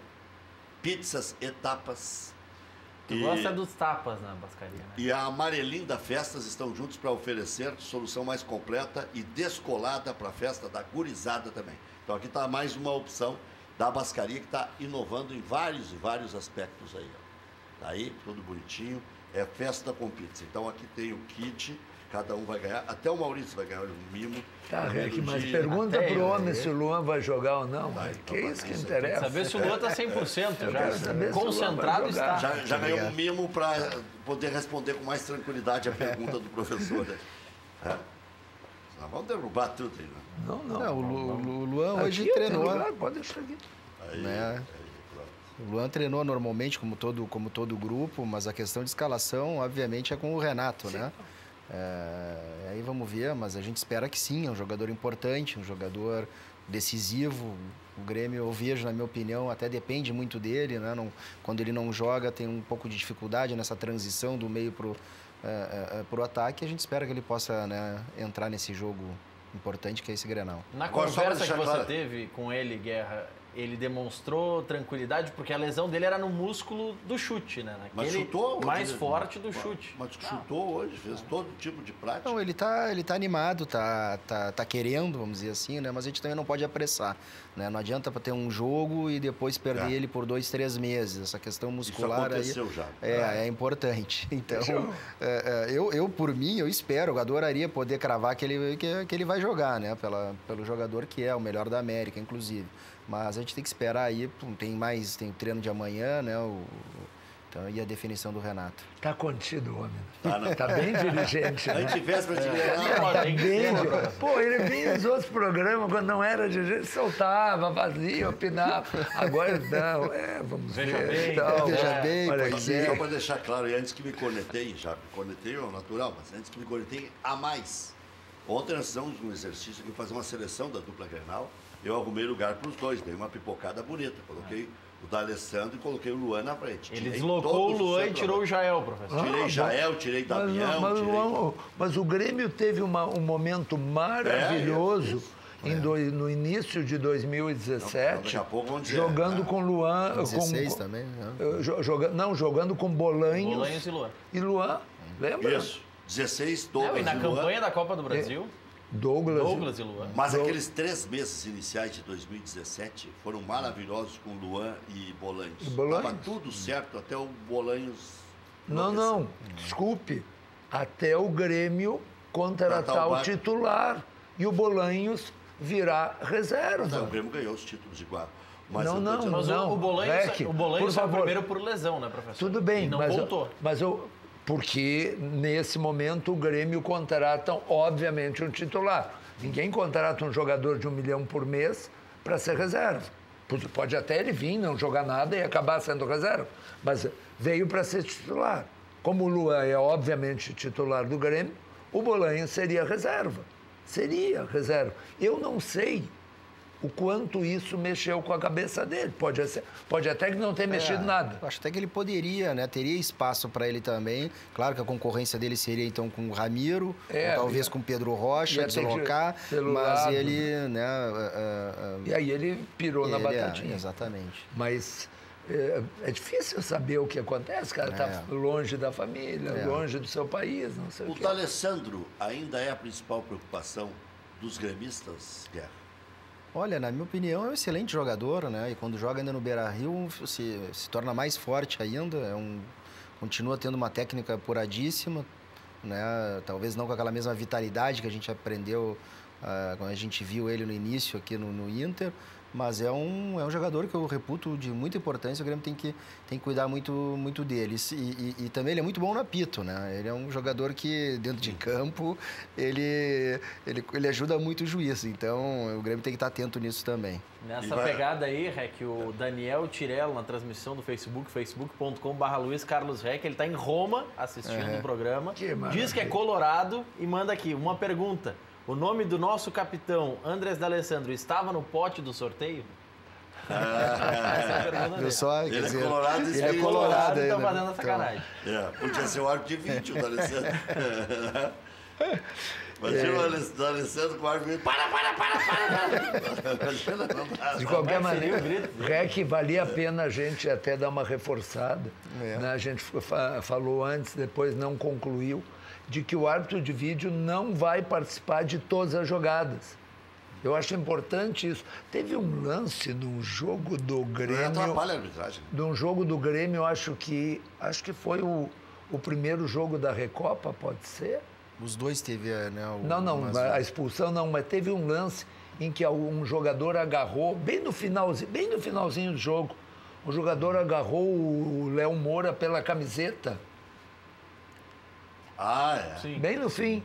Pizzas etapas. Tu gosta dos tapas na Bascaria, né? E a Amarelinda Festas estão juntos para oferecer solução mais completa e descolada para a festa da gurizada também. Então aqui está mais uma opção da Bascaria que está inovando em vários e vários aspectos aí. Ó. Tá aí, tudo bonitinho. É festa com pizza. Então aqui tem o kit Cada um vai ganhar, até o Maurício vai ganhar um mimo. Tá, Rec, mas dia. pergunta Até pro eu, homem se o Luan vai jogar ou não. Vai, que então, isso que isso interessa. Saber se o Luan tá 100% quero já. saber se o Luan Concentrado vai jogar. está. Já ganhou um mimo para poder responder com mais tranquilidade a pergunta do professor. Né? Nós vamos derrubar tudo aí, né? Não, não. Não, o Luan Aqui hoje eu tenho treinou. lugar, pode deixar aqui. Né? pronto. O Luan treinou normalmente, como todo grupo, mas a questão de escalação, obviamente, é com o Renato, né? Aí vamos ver, mas a gente espera que sim, é um jogador importante, um jogador decisivo. O Grêmio, eu vejo, na minha opinião, até depende muito dele, né? Quando ele não joga, tem um pouco de dificuldade nessa transição do meio pro ataque. A gente espera que ele possa, né, entrar nesse jogo importante que é esse Grenal. Na Agora, só pra conversa que deixar você claro. teve com ele, Guerra, ele demonstrou tranquilidade, porque a lesão dele era no músculo do chute, né? Mas Naquele chutou? mais forte do chute. Mas chutou hoje, fez todo tipo de prática. Não, ele tá animado, tá querendo, vamos dizer assim, né? Mas a gente também não pode apressar, né? Não adianta para ter um jogo e depois perder ele por 2, 3 meses. Essa questão muscular Isso aconteceu já. é importante. Então, eu por mim, eu espero, eu adoraria poder cravar que ele vai jogar, né? Pelo jogador que é o melhor da América, inclusive. Mas a gente tem que esperar aí, tem o treino de amanhã, né? Então, e a definição do Renato. Tá contido o homem. Tá, não. Tá bem dirigente, né? Antivéspera de Grenal. Tá Tem que bem. ser, né? Pô, ele vinha nos outros programas, quando não era dirigente, soltava, fazia, opinava. Agora não, vamos Veja ver. bem, então, veja bem, olha pois aqui. Só para deixar claro, e antes que me conectei, já me conectei ao natural, mas antes que me conectei a mais. Ontem nós fizemos um exercício de fazer uma seleção da dupla Grenal. Eu arrumei lugar para os dois, dei uma pipocada bonita. Coloquei o D'Alessandro e coloquei o Luan na frente. Ele Tirei deslocou o todos os Luan e tirou o Jael, professor. Tirei Jael, tirei Damião, mas, tirei... mas o Grêmio teve um momento maravilhoso no início de 2017, Daqui a pouco vamos dizer, jogando com Luan... 16 também, né? Jogando com Bolanhos Bolanhos e Luan. e Luan. Lembra? Isso, 16, Não, Douglas e na e Luan. campanha da Copa do Brasil, Douglas e Luan. Mas aqueles 3 meses iniciais de 2017 foram maravilhosos com Luan e Bolanhos. Estava tudo certo até o Bolanhos... Não, desculpe. Até o Grêmio contratar o titular e o Bolanhos virar reserva. O Grêmio ganhou os títulos igual. Mas Não, eu tô não, dizendo- Mas não. o Bolanhos, Rec, o Bolanhos por saiu favor. primeiro por lesão, né, professor? Tudo bem, E não mas voltou. porque nesse momento o Grêmio contrata, obviamente, um titular. Ninguém contrata um jogador de 1 milhão por mês para ser reserva. Pode até ele vir, não jogar nada e acabar sendo reserva, mas veio para ser titular. Como o Luan é, obviamente, titular do Grêmio, o Bolanhos seria reserva. Seria reserva. Eu não sei o quanto isso mexeu com a cabeça dele. Pode até que não ter mexido nada. Acho até que ele poderia, né? Teria espaço para ele também. Claro que a concorrência dele seria então com o Ramiro, ou talvez com o Pedro Rocha, ia ter que deslocar, pelo mas lado, ele, né? E aí ele pirou na batatinha. Exatamente. Mas é difícil saber o que acontece. O cara está longe da família, longe do seu país, não sei o O quê. D'Alessandro ainda é a principal preocupação dos gremistas, Guerra? Olha, na minha opinião, é um excelente jogador, né? E quando joga ainda no Beira-Rio, se torna mais forte ainda. Continua tendo uma técnica apuradíssima, né? Talvez não com aquela mesma vitalidade que a gente aprendeu quando a gente viu ele no início aqui no Inter, mas é um jogador que eu reputo de muita importância. O Grêmio tem que cuidar muito dele. E também ele é muito bom no apito, né? Ele é um jogador que, dentro de campo, ele ajuda muito o juiz. Então, o Grêmio tem que estar atento nisso também. Nessa pegada aí, Rec, o Daniel Tirello, na transmissão do Facebook, facebook.com/Luiz Carlos Rec, ele está em Roma assistindo o programa. Diz que é colorado e manda aqui uma pergunta. O nome do nosso capitão, Andrés D'Alessandro, estava no pote do sorteio? Essa é a pergunta dele. Só, Ele dizer, é colorado e Ele é colorado e está ainda, fazendo a sacanagem. Podia ser o árbitro de vídeo, o D'Alessandro. Imagina o D'Alessandro com o árbitro de vídeo. Para! De qualquer Como é que seria o maneira, grito? Rec, valia a pena a gente até dar uma reforçada. Né? A gente falou antes, depois não concluiu, de que o árbitro de vídeo não vai participar de todas as jogadas. Eu acho importante isso. Teve um lance num jogo do Grêmio... Não atrapalha a arbitragem. Num jogo do Grêmio, acho que foi o primeiro jogo da Recopa, pode ser? Os dois teve, né? Não, a expulsão não, mas teve um lance em que um jogador agarrou, bem no finalzinho do jogo, o jogador agarrou o Léo Moura pela camiseta. Sim. Bem no fim.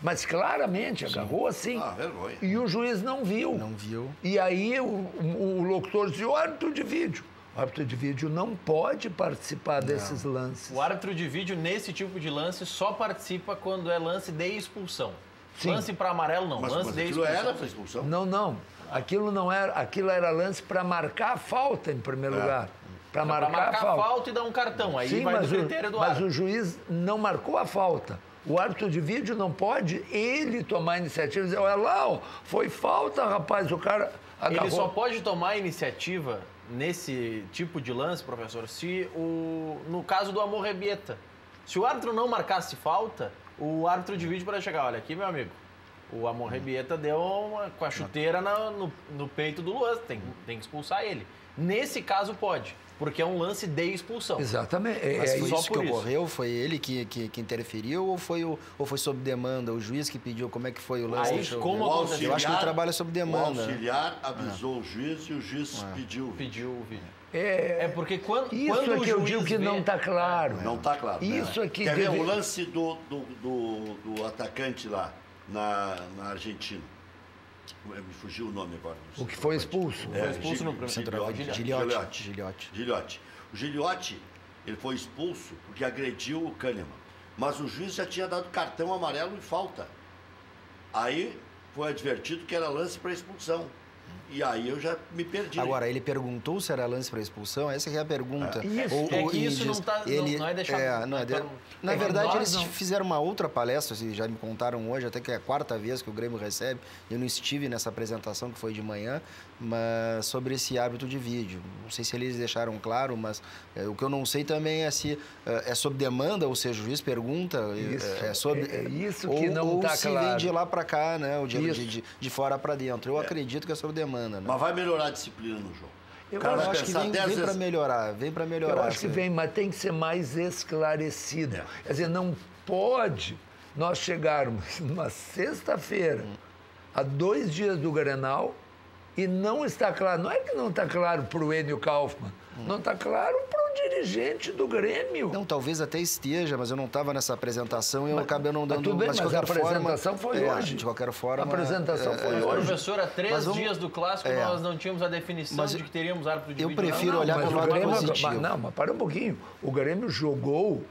Mas claramente agarrou assim. Vergonha. E o juiz não viu. Não viu. E aí o locutor disse, o árbitro de vídeo. O árbitro de vídeo não pode participar desses lances. O árbitro de vídeo, nesse tipo de lance, só participa quando é lance de expulsão. Sim. Lance para amarelo, não. Mas Lance de aquilo expulsão. era expulsão? Não. Aquilo não era. Aquilo era lance para marcar a falta, em primeiro lugar. Para marcar a falta e dar um cartão. Aí Sim, vai do critério do árbitro. Mas o juiz não marcou a falta. O árbitro de vídeo não pode ele tomar a iniciativa e dizer, olha lá, ó, foi falta, rapaz, o cara agarrou. Ele só pode tomar a iniciativa nesse tipo de lance, professor, se no caso do Amorrebieta. Se o árbitro não marcasse falta, o árbitro de vídeo para chegar, olha aqui, meu amigo, o Amorrebieta deu com a chuteira no peito do Luan, tem que expulsar ele. Nesse caso pode, porque é um lance de expulsão. Exatamente. Mas foi só isso que ocorreu? Foi ele que interferiu ou foi sob demanda? O juiz que pediu? Como é que foi o lance? Aí, como aconteceu? Eu acho que ele trabalha sob demanda. O auxiliar avisou o juiz e o juiz pediu. Pediu o vídeo. É porque quando isso quando é o que eu juiz digo que vê... não está claro. Não está claro. Isso aqui Quer ver deve- o lance do atacante lá na Argentina? Me fugiu o nome agora. O que foi expulso. Foi expulso no primeiro Centroavante. Gilhote. O Gilhote, ele foi expulso porque agrediu o Kahneman. Mas o juiz já tinha dado cartão amarelo e falta. Aí foi advertido que era lance para expulsão. E aí eu já me perdi. Agora, ele perguntou se era lance para expulsão? Essa que é a pergunta. Isso não tá- não é deixado. Na verdade, nós eles não. fizeram uma outra palestra, já me contaram hoje, até que é a quarta vez que o Grêmio recebe. Eu não estive nessa apresentação, que foi de manhã, mas sobre esse árbitro de vídeo. Não sei se eles deixaram claro, mas o que eu não sei também é se é sob demanda, ou seja, o juiz pergunta. Isso que não está ou se claro. vem de lá para cá, né? Ou de fora para dentro. Eu acredito que é sob demanda. Né? Mas vai melhorar a disciplina no jogo. Eu O cara Eu vai acho que pensar vem 10 para vezes. melhorar, Eu acho que vem, mas tem que ser mais esclarecido. Quer dizer, não pode nós chegarmos numa sexta-feira, a 2 dias do Grenal, e não está claro. Não é que não está claro para o Enio Kaufmann, não está claro para o dirigente do Grêmio. Não, talvez até esteja, mas eu não estava nessa apresentação e eu acabei não dando... tudo bem, de mas a qualquer apresentação foi hoje. De qualquer forma... A apresentação foi hoje. Professor, há 3 vamos- dias do Clássico nós não tínhamos a definição Mas de que teríamos árbitro de eu vídeo. prefiro Não, olhar mas pelo o lado Grêmio- positivo. Mas para um pouquinho. O Grêmio jogou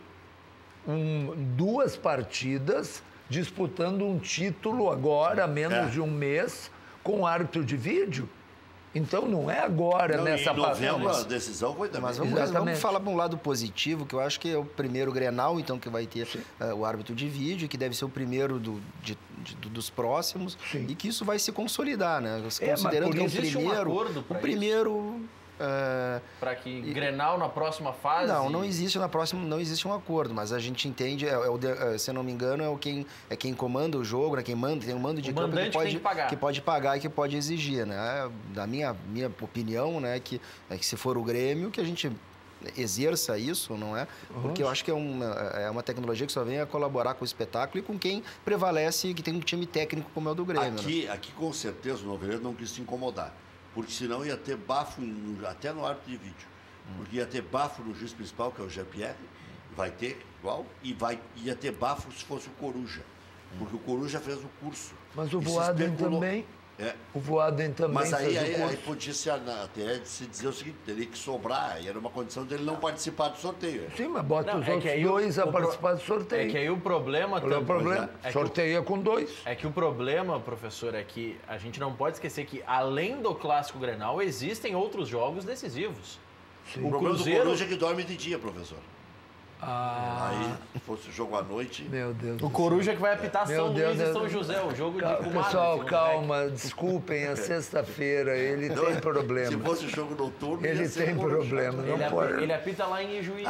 2 partidas disputando um título agora, há menos de um mês, com árbitro de vídeo. Então não é agora Não, nessa em novembro a passagem. decisão foi também. Mas vamos Exatamente. falar para um lado positivo, que eu acho que é o primeiro Grenal, então, que vai ter o árbitro de vídeo, que deve ser o primeiro dos próximos, Sim. e que isso vai se consolidar, né? mas Considerando por que é o isso existe um primeiro... acordo pra o primeiro... Para que Grenal na próxima fase... Não existe não existe um acordo, mas a gente entende, se eu não me engano, é quem comanda o jogo, né? Quem manda, tem um mando de campo mandante tem que pode pagar e que pode exigir, né? Da minha opinião, né, que se for o Grêmio, que a gente exerça isso, não é? Porque eu acho que é uma tecnologia que só vem a colaborar com o espetáculo e com quem prevalece, que tem um time técnico como é o do Grêmio. Né? Aqui, com certeza, o Novo não quis se incomodar. Porque senão ia ter bafo até no árbitro de vídeo. Porque ia ter bafo no juiz principal, que é o Jean-Pierre, vai ter igual, e ia ter bafo se fosse o Coruja. Porque o Coruja fez o curso. Mas o E se Voaden especulou. também. É. O Voaden também Mas aí fez o curso. podia até se dizer o seguinte, teria que sobrar, e era uma condição dele não participar do sorteio. Sim, mas bota Não, os é que outros aí 2 a participar do sorteio. É que aí o problema... Qual é o problema? É que Sorteia com 2. É que o problema, professor, é que a gente não pode esquecer que, além do Clássico Grenal, existem outros jogos decisivos. O problema do Coruja é que dorme de dia, professor. Ah, Aí, se fosse jogo à noite... meu Deus. O Coruja que vai apitar Meu São Deus, Luís e Deus. São José, o jogo de comadre. Pessoal, assim, calma, desculpem, é sexta-feira, ele tem Se problema. fosse jogo noturno, ia Ele ser tem Coruja. problema, não pode. Ele apita lá em Ijuí.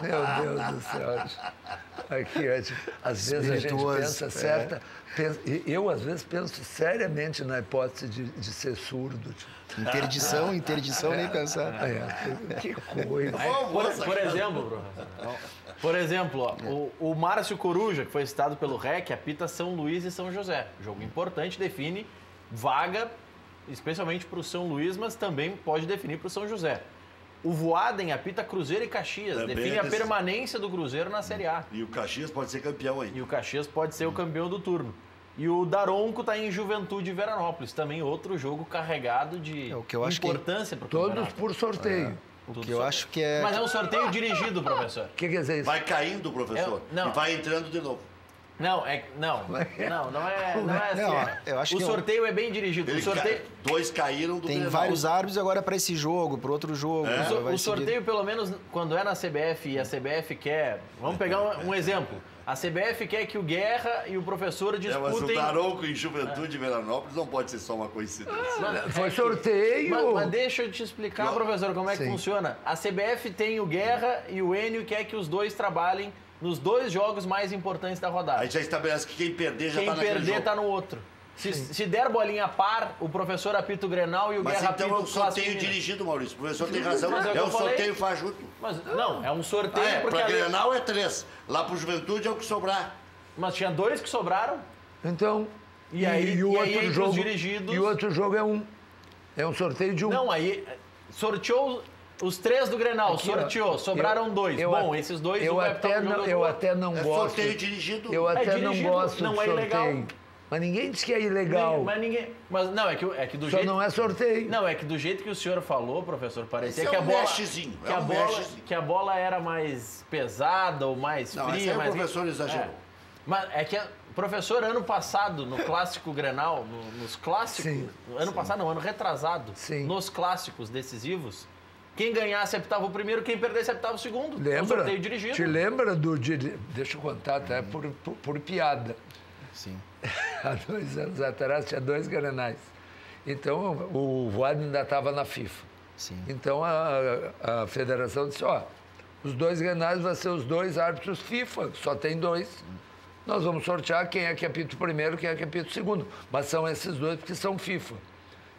Meu Deus do céu. Aqui, às vezes a gente Espirituoso, pensa eu às vezes penso seriamente na hipótese de ser surdo. Interdição, nem pensar. Que coisa. Por exemplo, ó, o Márcio Coruja, que foi citado pelo REC, apita São Luís e São José. Jogo importante, define vaga, especialmente para o São Luís, mas também pode definir para o São José. O Voaden apita Cruzeiro e Caxias, Também define a permanência do Cruzeiro na Série A. E o Caxias pode ser campeão ainda. E o Caxias pode ser o campeão do turno. E o Daronco está em Juventude e Veranópolis, também outro jogo carregado de importância para o campeonato. Todos por sorteio. O que eu acho que é... Mas é um sorteio dirigido, professor. O que quer dizer isso? Vai caindo, professor, não. e vai entrando de novo. Não é assim. Não, eu acho o que sorteio é bem dirigido. O sorteio... Dois caíram do Tem Grenal. vários árbitros agora para esse jogo, para outro jogo. O sorteio, pelo menos, quando é na CBF e a CBF quer... Vamos pegar um exemplo. A CBF quer que o Guerra e o professor disputem... Mas o Daronco em Juventude e Veranópolis não pode ser só uma coincidência. Foi sorteio. Mas deixa eu te explicar, professor, como é que funciona. A CBF tem o Guerra e o Enio quer que os dois trabalhem nos dois jogos mais importantes da rodada. Aí já estabelece que quem perder já está naquele jogo. Quem perder está no outro. Se der bolinha par, o professor apita o Grenal e o Guerra apita o Mas então é um sorteio Clássico dirigido, Maurício. O professor tem razão. Mas É um sorteio fajuto. Mas não, é um sorteio porque... Para Grenal é 3. Lá pro Juventude é o que sobrar. Mas tinha 2 que sobraram. Então... E o outro aí, jogo dirigidos... E o outro jogo é 1. É um sorteio de 1. Não, aí sorteou... Os 3 do Grenal, aqui, sorteou, sobraram 2. Bom, esses 2 eu até não gosto. Sorteio dirigido. Eu até não gosto não de é sorteio. Ilegal. Mas ninguém disse que é ilegal. Mas não, é que do Só jeito... não é sorteio. Não, é que do jeito que o senhor falou, professor, parecia que é a um bola... meshzinho, que a bola era mais pesada ou mais fria. Não, esse aí mais... o professor exagerou. Mas é que, professor, ano passado, no Clássico Grenal, nos clássicos... Ano retrasado. Sim. Nos clássicos decisivos... Quem ganhasse apitava o primeiro, quem perdesse apitava o segundo. Lembra? É um sorteio dirigido. Te lembra do... Deixa eu contar até por piada. Sim. Há 2 anos atrás tinha 2 Grenais. Então o Voaden ainda estava na FIFA. Sim. Então a federação disse, os 2 Grenais vão ser os 2 árbitros FIFA, só tem 2. Nós vamos sortear quem é que apita o primeiro, quem é que apita o segundo. Mas são esses 2 porque são FIFA.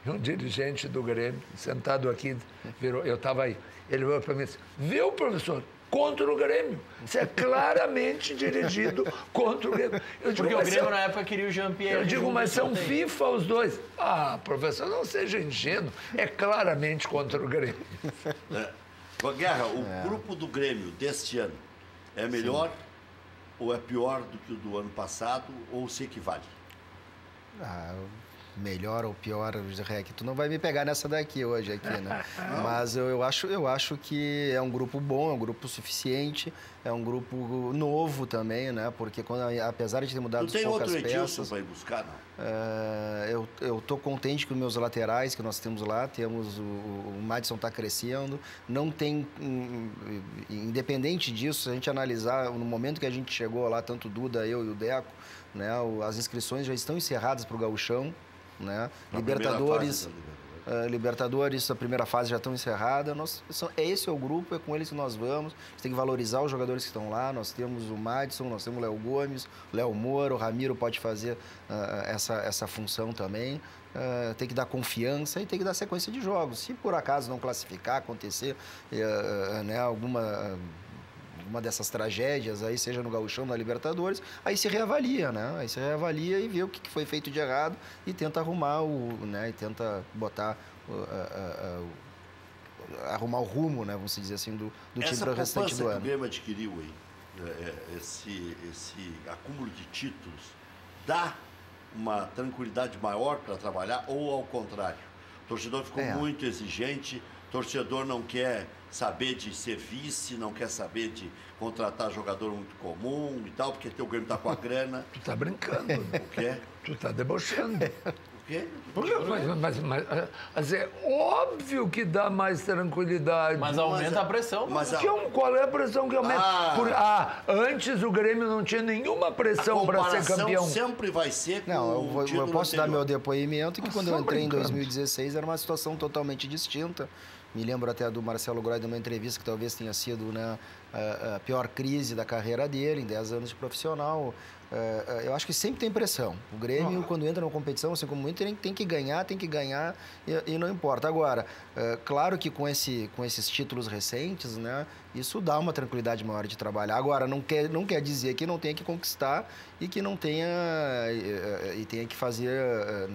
E um dirigente do Grêmio, sentado aqui, eu estava aí, ele veio para mim e disse, viu, professor, contra o Grêmio. Isso é claramente dirigido contra o Grêmio. Porque o Grêmio, na época, queria o Jean-Pierre. Eu digo, mas são FIFA os 2. Ah, professor, não seja ingênuo. É claramente contra o Grêmio. Guerra, o grupo do Grêmio deste ano é melhor ou é pior do que o do ano passado ou se equivale? Melhor ou pior, Rec, tu não vai me pegar nessa daqui hoje aqui, né? Mas eu acho que é um grupo bom, é um grupo suficiente, é um grupo novo também, né? Porque apesar de ter mudado poucas peças... Não tem outro Edilson para ir buscar, não? Eu tô contente com os meus laterais que nós temos lá, o Madison está crescendo, não tem... Independente disso, se a gente analisar no momento que a gente chegou lá, tanto o Duda, eu e o Deco, né? As inscrições já estão encerradas para o Gauchão, né? Libertadores, a primeira fase já estão encerrada. Esse é o grupo, é com eles que nós vamos. A gente tem que valorizar os jogadores que estão lá. Nós temos o Madison, nós temos o Léo Gomes, o Léo Moura, o Ramiro pode fazer essa função também. Tem que dar confiança e tem que dar sequência de jogos. Se por acaso não classificar, acontecer uma dessas tragédias, aí seja no Gauchão, na Libertadores, aí se reavalia, né? Aí se reavalia e vê o que foi feito de errado e tenta arrumar e tenta botar arrumar o rumo, né? Vamos dizer assim, do time para o restante do ano. Essa poupança que o Grêmio adquiriu aí, esse acúmulo de títulos, dá uma tranquilidade maior para trabalhar ou ao contrário? O torcedor ficou muito exigente, o torcedor não quer saber de ser vice, não quer saber de contratar jogador muito comum e tal, porque teu Grêmio tá com a grana. Tu tá brincando. O quê? Tu tá debochando. O quê? Mas é óbvio que dá mais tranquilidade. Mas aumenta a pressão. Qual é a pressão que aumenta? Antes o Grêmio não tinha nenhuma pressão para ser campeão. Sempre vai ser com eu posso dar meu depoimento que quando eu entrei em 2016 era uma situação totalmente distinta. Me lembro até do Marcelo Groy, de uma entrevista que talvez tenha sido a pior crise da carreira dele, em 10 anos de profissional. eu acho que sempre tem pressão. O Grêmio, quando entra numa competição, assim como entra, tem que ganhar e não importa. Agora, claro que com esses títulos recentes, né, isso dá uma tranquilidade maior de trabalhar. Agora, não quer dizer que não tenha que conquistar e que não tenha e tenha que fazer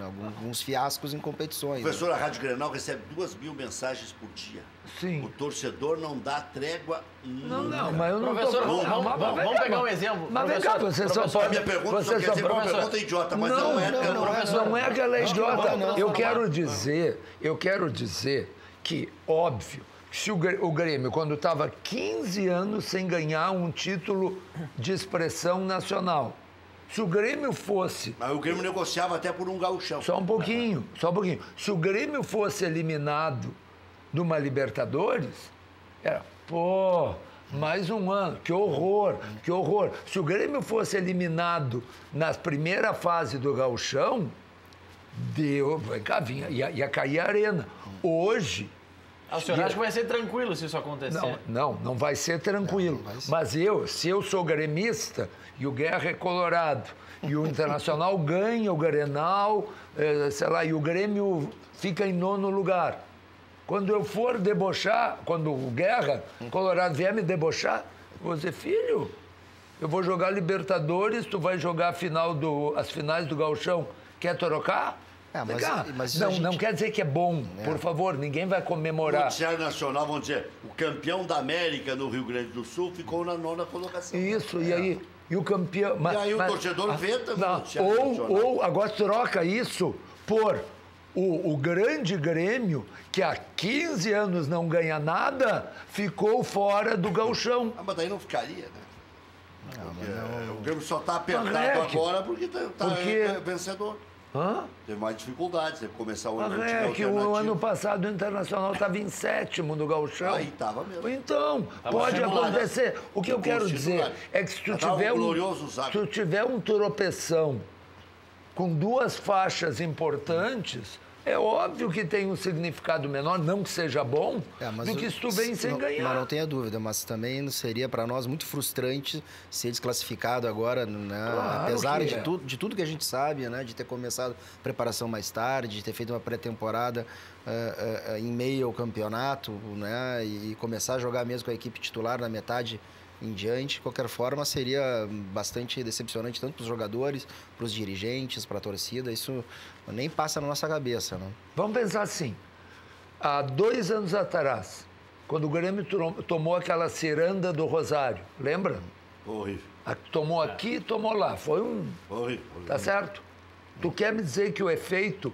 alguns fiascos em competições. Professor, a Rádio Grenal recebe 2.000 mensagens por dia. Sim. O torcedor não dá trégua. Não, mas eu não Professor, tô... vamos pegar um exemplo. Mas vem cá, você só pode... A minha pergunta só quer dizer uma pergunta idiota, mas não é que ela é idiota. Eu quero dizer que, óbvio, se o Grêmio, quando estava 15 anos sem ganhar um título de expressão nacional, se o Grêmio fosse... Mas o Grêmio negociava até por um gauchão. Só um pouquinho. Se o Grêmio fosse eliminado de uma Libertadores, era, mais um ano, que horror. Se o Grêmio fosse eliminado na primeira fase do gauchão, ia cair a arena. Hoje... O senhor acha que vai ser tranquilo se isso acontecer? Não vai ser tranquilo. Mas se eu sou gremista e o Guerra é colorado e o Internacional ganha o Grenal, e o Grêmio fica em 9º lugar. Quando eu for debochar, quando o Guerra colorado vier me debochar, eu vou dizer, filho, eu vou jogar Libertadores, tu vai jogar as finais do Gauchão, quer trocar? Não quer dizer que é bom, por favor, ninguém vai comemorar. No noticiário nacional vão dizer, o campeão da América no Rio Grande do Sul ficou na 9ª colocação. Isso, e aí? E o campeão... E aí o torcedor vê também no noticiário nacional. Ou agora troca isso por o grande Grêmio, que há 15 anos não ganha nada, ficou fora do gauchão. Mas daí não ficaria, né? O Grêmio só está apertado agora porque está vencedor. Teve mais dificuldades, teve que começar o ano o ano passado o Internacional estava em 7º no gauchão. Aí estava mesmo. Então, pode acontecer. O que eu quero dizer é que se tu tiver um tropeção com 2 faixas importantes, é óbvio que tem um significado menor, não que seja bom, do que se tu vem sem ganhar. Mas não tenha dúvida, mas também seria para nós muito frustrante ser desclassificado agora, né? Claro, apesar de tudo que a gente sabe, né? De ter começado a preparação mais tarde, de ter feito uma pré-temporada em meio ao campeonato, né? E começar a jogar mesmo com a equipe titular na metade em diante. De qualquer forma, seria bastante decepcionante tanto para os jogadores, para os dirigentes, para a torcida. Isso nem passa na nossa cabeça, né? Vamos pensar assim. Há 2 anos atrás, quando o Grêmio tomou aquela ciranda do Rosário, lembra? Horrível. Tomou aqui e tomou lá. Foi horrível. Tá certo? Tu quer me dizer que o efeito,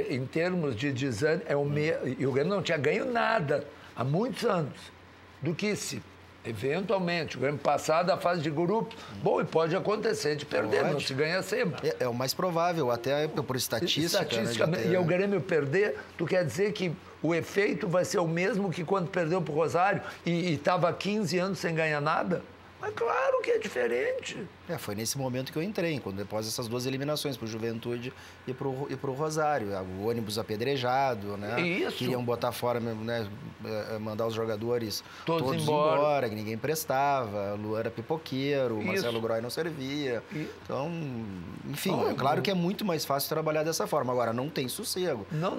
em termos de desânimo, e o Grêmio não tinha ganho nada há muitos anos, do que se... Eventualmente, o Grêmio passar da fase de grupos, bom, e pode acontecer de perder, não se ganha sempre. É o mais provável, até por estatística. Estatisticamente, e o Grêmio perder, tu quer dizer que o efeito vai ser o mesmo que quando perdeu para o Rosário e estava há 15 anos sem ganhar nada? Mas claro que é diferente. Foi nesse momento que eu entrei, quando depois dessas 2 eliminações, para o Juventude e para o Rosário. O ônibus apedrejado, né? Isso. Queriam botar fora, né? Mandar os jogadores todos embora, que ninguém prestava. Luan era pipoqueiro, o Marcelo Groy não servia. Então, enfim, é claro que é muito mais fácil trabalhar dessa forma. Agora, não tem sossego. Não,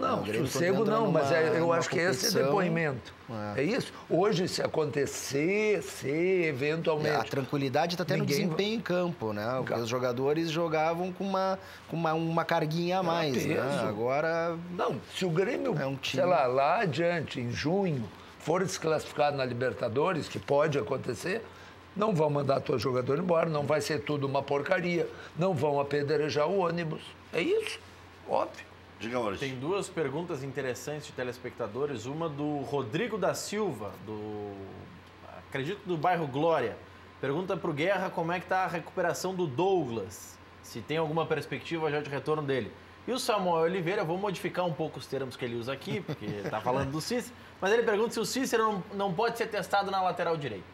sossego não, mas eu acho que esse é depoimento. É isso? Hoje, se acontecer, eventualmente... A tranquilidade está até no desempenho em campo, né? Os jogadores jogavam com uma carguinha a mais, né? Agora... Não, se o Grêmio, sei lá adiante, em junho, for desclassificado na Libertadores, que pode acontecer, não vão mandar teu jogador embora, não vai ser tudo uma porcaria, não vão apedrejar o ônibus. É isso, óbvio. Tem 2 perguntas interessantes de telespectadores. Uma do Rodrigo da Silva, acredito do bairro Glória. Pergunta para o Guerra como é que está a recuperação do Douglas, se tem alguma perspectiva já de retorno dele. E o Samuel Oliveira, eu vou modificar um pouco os termos que ele usa aqui, porque está falando do Cícero, mas ele pergunta se o Cícero não pode ser testado na lateral direita.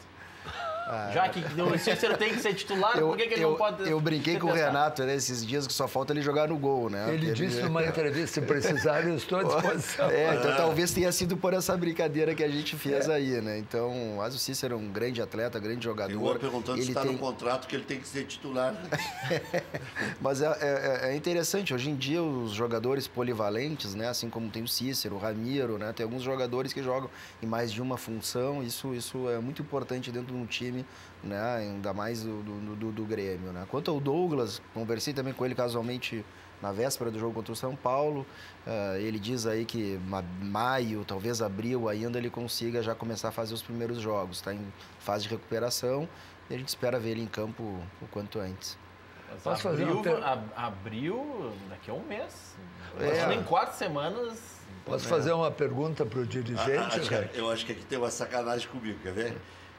Já que o Cícero tem que ser titular, por que ele não pode... Eu brinquei com o Renato, né, esses dias, que só falta ele jogar no gol, né? Ele disse numa entrevista, se precisar, eu estou à disposição. Então talvez tenha sido por essa brincadeira que a gente fez aí, né? Então, mas o Cícero é um grande atleta, grande jogador. Eu vou perguntando se está no contrato que ele tem que ser titular. Né? Mas é interessante, hoje em dia os jogadores polivalentes, né? Assim como tem o Cícero, o Ramiro, né? Tem alguns jogadores que jogam em mais de uma função, isso é muito importante dentro de um time, né? Ainda mais do Grêmio, né? Quanto ao Douglas, conversei também com ele casualmente na véspera do jogo contra o São Paulo. Ele diz aí que maio, talvez abril ainda, ele consiga já começar a fazer os primeiros jogos. Está em fase de recuperação e a gente espera ver ele em campo o quanto antes. Posso fazer abril, daqui a um mês. Em 4 semanas... Posso fazer uma pergunta para o dirigente? Eu acho que aqui tem uma sacanagem comigo, quer ver?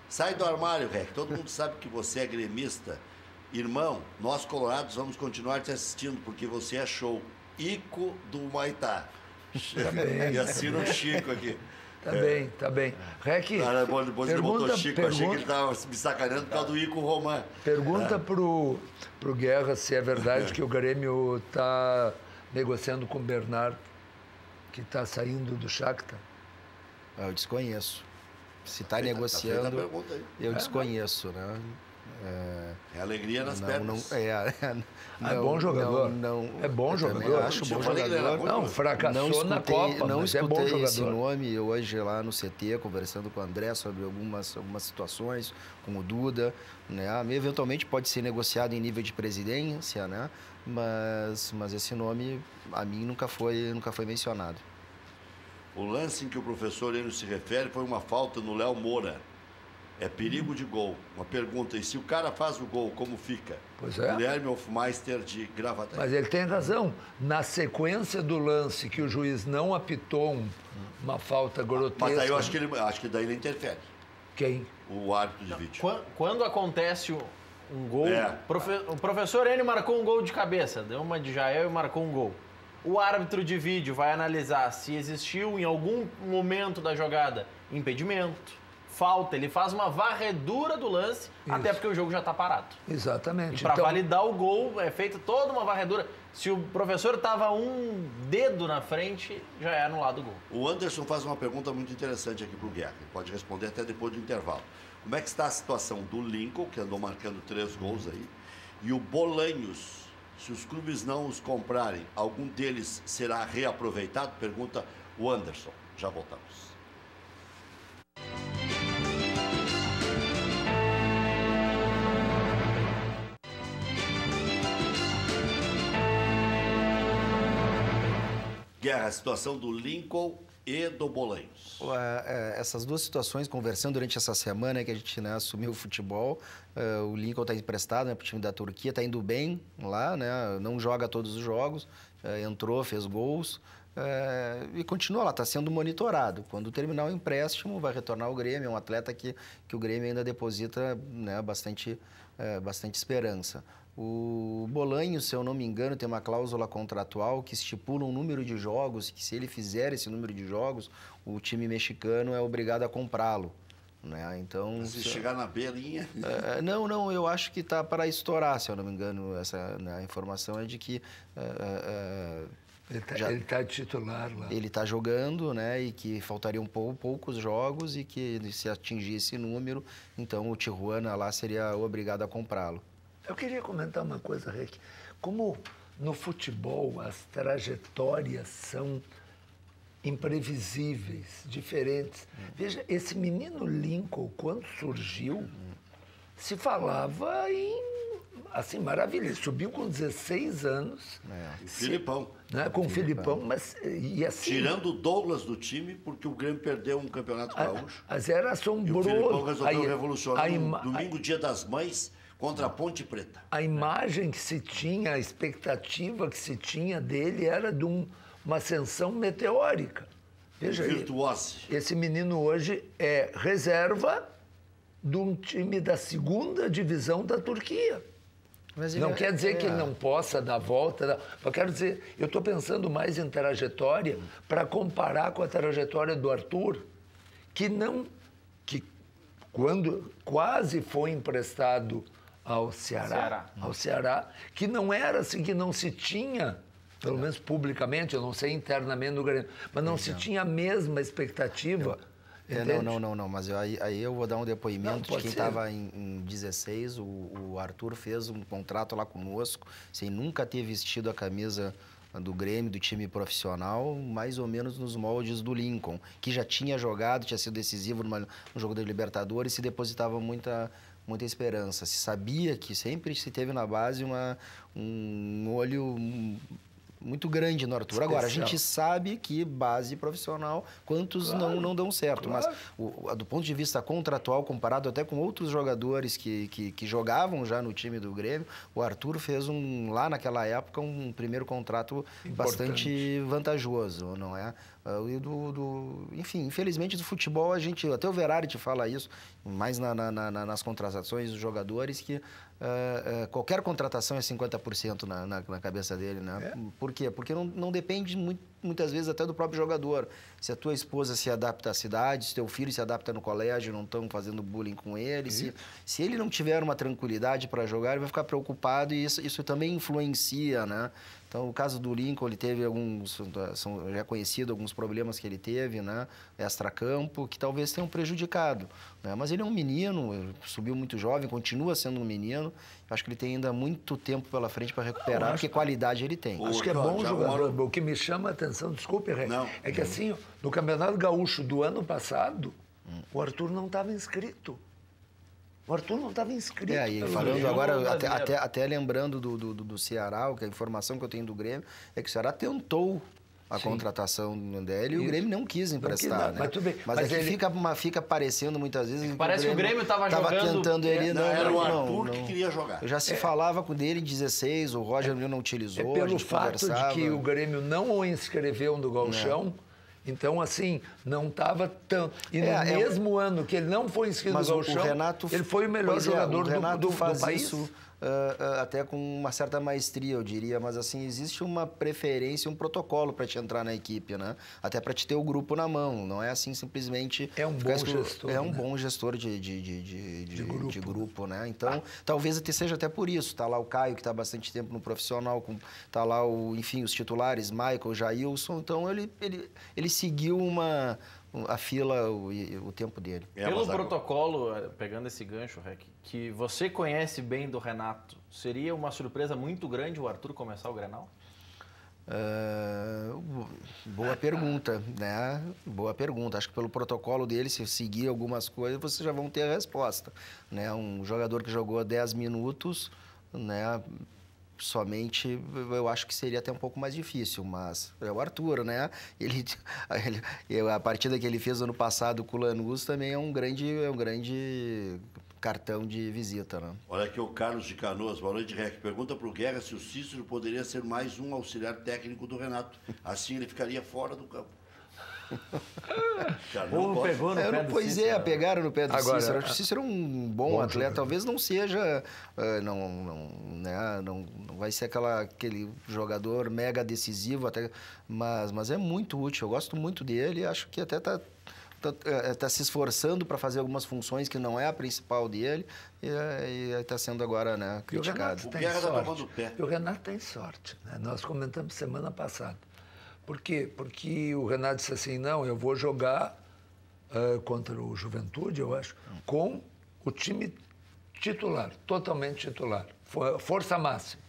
Sai do armário, Rec. Todo mundo sabe que você é gremista. Irmão, nós colorados vamos continuar te assistindo, porque você é show. Ico do Humaitá. E assina o Chico aqui. Tá bem. Rec, depois ele botou Chico, achei que ele estava me sacaneando por causa do Ico Román. Pergunta pro Guerra se é verdade que o Grêmio está negociando com o Bernardo, que está saindo do Shakhtar. Eu desconheço. Se está negociando, eu desconheço, né? É alegria nas pernas. É bom jogador. É bom jogador. Acho bom jogador. Não, fracassou na Copa, mas é bom jogador. Esse nome hoje lá no CT, conversando com o André sobre algumas situações, com o Duda, né? Eventualmente pode ser negociado em nível de presidência, né? Mas esse nome, a mim, nunca foi mencionado. O lance em que o professor Enio se refere foi uma falta no Léo Moura. É perigo de gol. Uma pergunta, e se o cara faz o gol, como fica? Pois é. Guilherme Hofmeister de Gravataí. Mas ele tem razão. Na sequência do lance que o juiz não apitou uma falta grotesca... Mas daí eu acho que daí ele interfere. Quem? O árbitro de vídeo. Quando acontece um gol... O professor Enio marcou um gol de cabeça, deu uma de Jael e marcou um gol. O árbitro de vídeo vai analisar se existiu em algum momento da jogada impedimento, falta, ele faz uma varredura do lance, até porque o jogo já está parado. Exatamente. E para validar o gol é feita toda uma varredura. Se o professor estava um dedo na frente, já é anulado o gol. O Anderson faz uma pergunta muito interessante aqui para o Guerra. Ele pode responder até depois do intervalo. Como é que está a situação do Lincoln, que andou marcando 3 gols aí, e o Bolanhos? Se os clubes não os comprarem, algum deles será reaproveitado? Pergunta o Anderson. Já voltamos. Guerra, a situação do Lincoln e do Bolanhos. Essas duas situações, conversando durante essa semana que a gente assumiu o futebol, o Lincoln está emprestado, né, para o time da Turquia, está indo bem lá, né, não joga todos os jogos, entrou, fez gols e continua lá, está sendo monitorado. Quando terminar o empréstimo, vai retornar ao Grêmio, é um atleta que o Grêmio ainda deposita, né, bastante esperança. O Bolanhos, se eu não me engano, tem uma cláusula contratual que estipula um número de jogos, que se ele fizer esse número de jogos, o time mexicano é obrigado a comprá-lo. Né? Então, se chegar na beirinha... Não, eu acho que está para estourar, se eu não me engano. A informação é de que... ele está titular lá. Ele está jogando, né? E que faltariam poucos jogos e que se atingir esse número, então o Tijuana lá seria obrigado a comprá-lo. Eu queria comentar uma coisa, Rick. Como no futebol as trajetórias são imprevisíveis, diferentes. Veja, esse menino Lincoln, quando surgiu, se falava assim, maravilha. Ele subiu com 16 anos. O Filipão. Né, com o Filipão, mas... E assim, tirando o Douglas do time, porque o Grêmio perdeu um campeonato gaúcho. Mas era assombroso. E o Filipão resolveu revolucionar no domingo, dia das mães, contra a Ponte Preta. A imagem que se tinha, a expectativa que se tinha dele era de uma ascensão meteórica. Veja, virtuose. Esse menino hoje é reserva de um time da 2ª divisão da Turquia. Mas não quer dizer que ele não possa dar volta. Eu quero dizer, eu estou pensando mais em trajetória para comparar com a trajetória do Arthur, que quando quase foi emprestado ao Ceará, que não era assim, que não se tinha, pelo menos publicamente, eu não sei internamente no Grêmio, mas não se tinha a mesma expectativa. Não, mas aí eu vou dar um depoimento de quem estava em 16, o Arthur fez um contrato lá conosco, sem nunca ter vestido a camisa do Grêmio, do time profissional, mais ou menos nos moldes do Lincoln, que já tinha jogado, tinha sido decisivo no jogo da Libertadores, se depositava muita esperança. Se sabia que sempre se teve na base um olho muito grande no Arthur. Agora, a gente sabe que base profissional, quantos não dão certo. Mas, do ponto de vista contratual, comparado até com outros jogadores que jogavam já no time do Grêmio, o Arthur fez, lá naquela época, um primeiro contrato bastante vantajoso, não é? Enfim, infelizmente do futebol, até o Verari te fala isso, mais nas contratações dos jogadores, que qualquer contratação é 50% na cabeça dele, né? Por quê? Porque não depende muitas vezes até do próprio jogador. Se a tua esposa se adapta à cidade, se teu filho se adapta no colégio, não estão fazendo bullying com ele, se ele não tiver uma tranquilidade para jogar, ele vai ficar preocupado, e isso também influencia, né? Então, o caso do Lincoln, ele teve são já conhecido alguns problemas que ele teve, né? Extracampo, que talvez tenham prejudicado, né? Mas ele é um menino, ele subiu muito jovem, continua sendo um menino. Acho que ele tem ainda muito tempo pela frente para recuperar, porque qualidade ele tem. Acho que é bom jogador. O que me chama a atenção, desculpe, Rê, é que assim, no Campeonato Gaúcho do ano passado, o Arthur não estava inscrito. O Arthur não estava inscrito. E falando agora, até lembrando do Ceará, que a informação que eu tenho do Grêmio é que o Ceará tentou a contratação dele e o Grêmio não quis emprestar, né? Mas tudo bem. Mas ele fica parecendo muitas vezes... Parece que o Grêmio estava jogando... tentando ele... Era o Arthur que queria jogar. Já se falava com dele em 16, o Roger não utilizou, pelo fato de que o Grêmio não o inscreveu no Gauchão, então, assim, não estava tanto... E no mesmo ano que ele não foi inscrito no Gauchão, ele foi o melhor jogador do país. Isso, até com uma certa maestria, eu diria, mas assim, existe uma preferência, um protocolo para te entrar na equipe, né? Até para te ter o grupo na mão, não é assim simplesmente... É um bom gestor. É um bom gestor de grupo, né? Então, talvez seja até por isso. Tá lá o Caio, que está há bastante tempo no profissional, tá lá, enfim, os titulares, Michael, Jailson, então ele seguiu a fila, o tempo dele. Pelo protocolo, pegando esse gancho, Rec, que você conhece bem do Renato, seria uma surpresa muito grande o Arthur começar o Grenal? Boa pergunta, né? Boa pergunta. Acho que pelo protocolo dele, se seguir algumas coisas, vocês já vão ter a resposta, né? Um jogador que jogou 10 minutos, né? Somente, eu acho que seria até um pouco mais difícil, mas é o Arthur, né? A partida que ele fez ano passado com o Lanús também é um grande cartão de visita, né? Olha aqui o Carlos de Canoas, boa noite, Rec. Pergunta para o Guerra se o Cícero poderia ser mais um auxiliar técnico do Renato. Assim ele ficaria fora do campo. Pegou no pé do Cícero. Pegaram no pé do Cícero. Acho que o Cícero é um bom atleta. Jogador. Talvez não seja... Não vai ser aquele jogador mega decisivo, mas é muito útil. Eu gosto muito dele. Acho que até está se esforçando para fazer algumas funções que não é a principal dele e está sendo agora, né, criticado. O Renato tem sorte. Né? Nós comentamos semana passada. Por quê? Porque o Renato disse assim, não, eu vou jogar contra o Juventude, eu acho, com o time titular, totalmente titular, força máxima.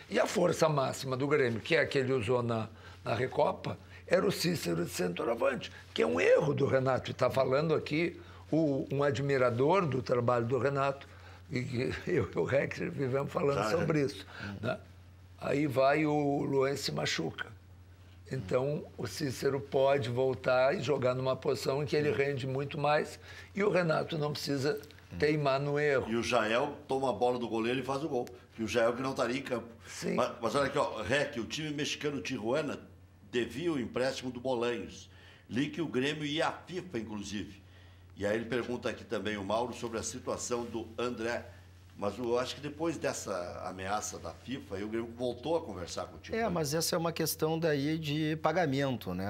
E a força máxima do Grêmio, que é a que ele usou na Recopa, era o Cícero de centroavante, que é um erro do Renato. E está falando aqui um admirador do trabalho do Renato, e eu e o Rex vivemos falando sobre isso. Né? Aí vai o Luan se machuca. Então, o Cícero pode voltar e jogar numa posição em que ele rende muito mais e o Renato não precisa teimar no erro. E o Jael toma a bola do goleiro e faz o gol. E o Jael que não estaria em campo. Sim. Mas olha aqui, ó, Rec, o time mexicano Tijuana devia o empréstimo do Bolanhos. Li que o Grêmio ia à FIFA, inclusive. E aí ele pergunta aqui também o Mauro sobre a situação do André Mas eu acho que depois dessa ameaça da FIFA, aí o Grêmio voltou a conversar contigo. Mas essa é uma questão daí de pagamento, né?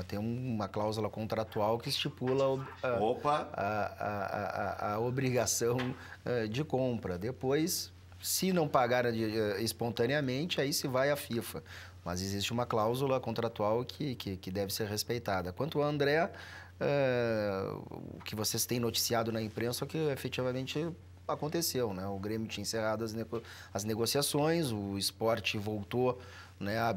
Tem uma cláusula contratual que estipula a obrigação de compra. Depois, se não pagar espontaneamente, aí se vai à FIFA. Mas existe uma cláusula contratual que deve ser respeitada. Quanto ao André, o que vocês têm noticiado na imprensa é que efetivamente aconteceu, né? O Grêmio tinha encerrado as negociações, o Sport voltou, né, a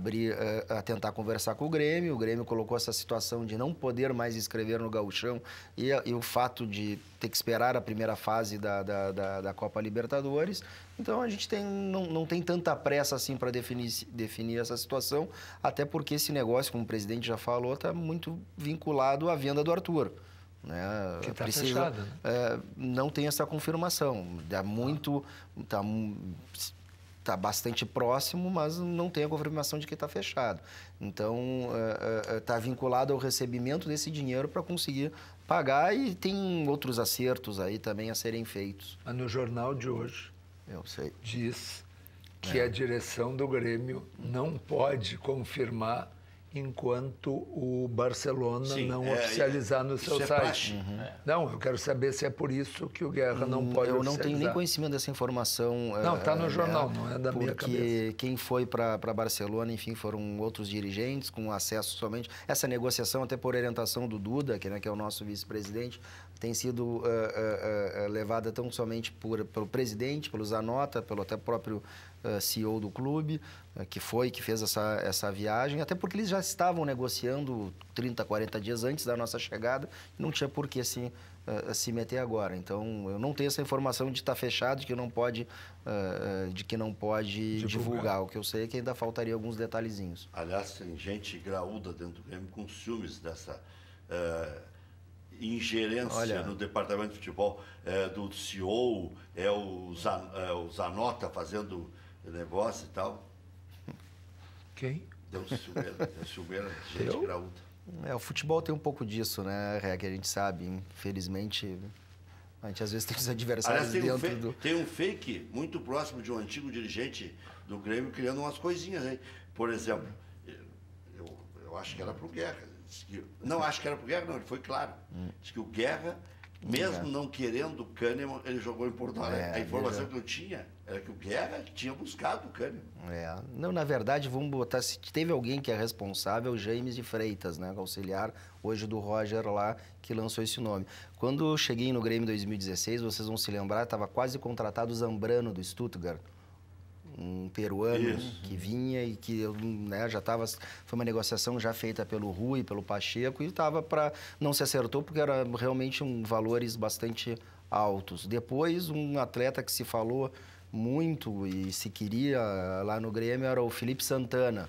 tentar conversar com o Grêmio colocou essa situação de não poder mais inscrever no Gauchão e o fato de ter que esperar a primeira fase da Copa Libertadores. Então a gente não tem tanta pressa assim para definir essa situação, até porque esse negócio, como o presidente já falou, está muito vinculado à venda do Arthur. Né? Que está fechado, né? Não tem essa confirmação. Está bastante próximo, mas não tem a confirmação de que está fechado. Então, está vinculado ao recebimento desse dinheiro para conseguir pagar e tem outros acertos aí também a serem feitos. Mas no jornal de hoje, diz que a direção do Grêmio não pode confirmar enquanto o Barcelona não oficializar no seu site. Não, eu quero saber se é por isso que o Guerra não pode oficializar. Eu não tenho nem conhecimento dessa informação. Não, está no jornal, não é da minha cabeça. Porque quem foi para Barcelona, enfim, foram outros dirigentes com acesso somente. Essa negociação, até por orientação do Duda, que é o nosso vice-presidente, tem sido levada tão somente pelo presidente, pelo Zanota, pelo até próprio CEO do clube, que fez essa viagem, até porque eles já estavam negociando 30, 40 dias antes da nossa chegada, não tinha por que se meter agora. Então, eu não tenho essa informação de estar fechado, de que não pode divulgar. O que eu sei é que ainda faltaria alguns detalhezinhos. Aliás, tem gente graúda dentro do Grêmio com ciúmes dessa ingerência no departamento de futebol do CEO, o Zanota fazendo negócio e tal. Quem? Deu ciumeira, gente graúda. O futebol tem um pouco disso, né, que a gente sabe. Infelizmente, a gente às vezes tem os adversários Tem um fake muito próximo de um antigo dirigente do Grêmio criando umas coisinhas aí. Por exemplo, eu acho que era pro Guerra. Não, acho que era pro Guerra, não, ele foi claro. Diz que o Guerra, mesmo não querendo o Kahneman, ele jogou em Porto Alegre. A informação que eu tinha era que o Guerra tinha buscado o Kahneman. Não, na verdade, vamos botar, se teve alguém que é responsável, o James de Freitas, né, auxiliar hoje do Roger lá, que lançou esse nome. Quando eu cheguei no Grêmio em 2016, vocês vão se lembrar, estava quase contratado o Zambrano do Stuttgart, um peruano que vinha e que já estava... Foi uma negociação já feita pelo Rui, pelo Pacheco, e não se acertou porque era realmente valores bastante altos. Depois, um atleta que se falou muito e se queria lá no Grêmio era o Felipe Santana.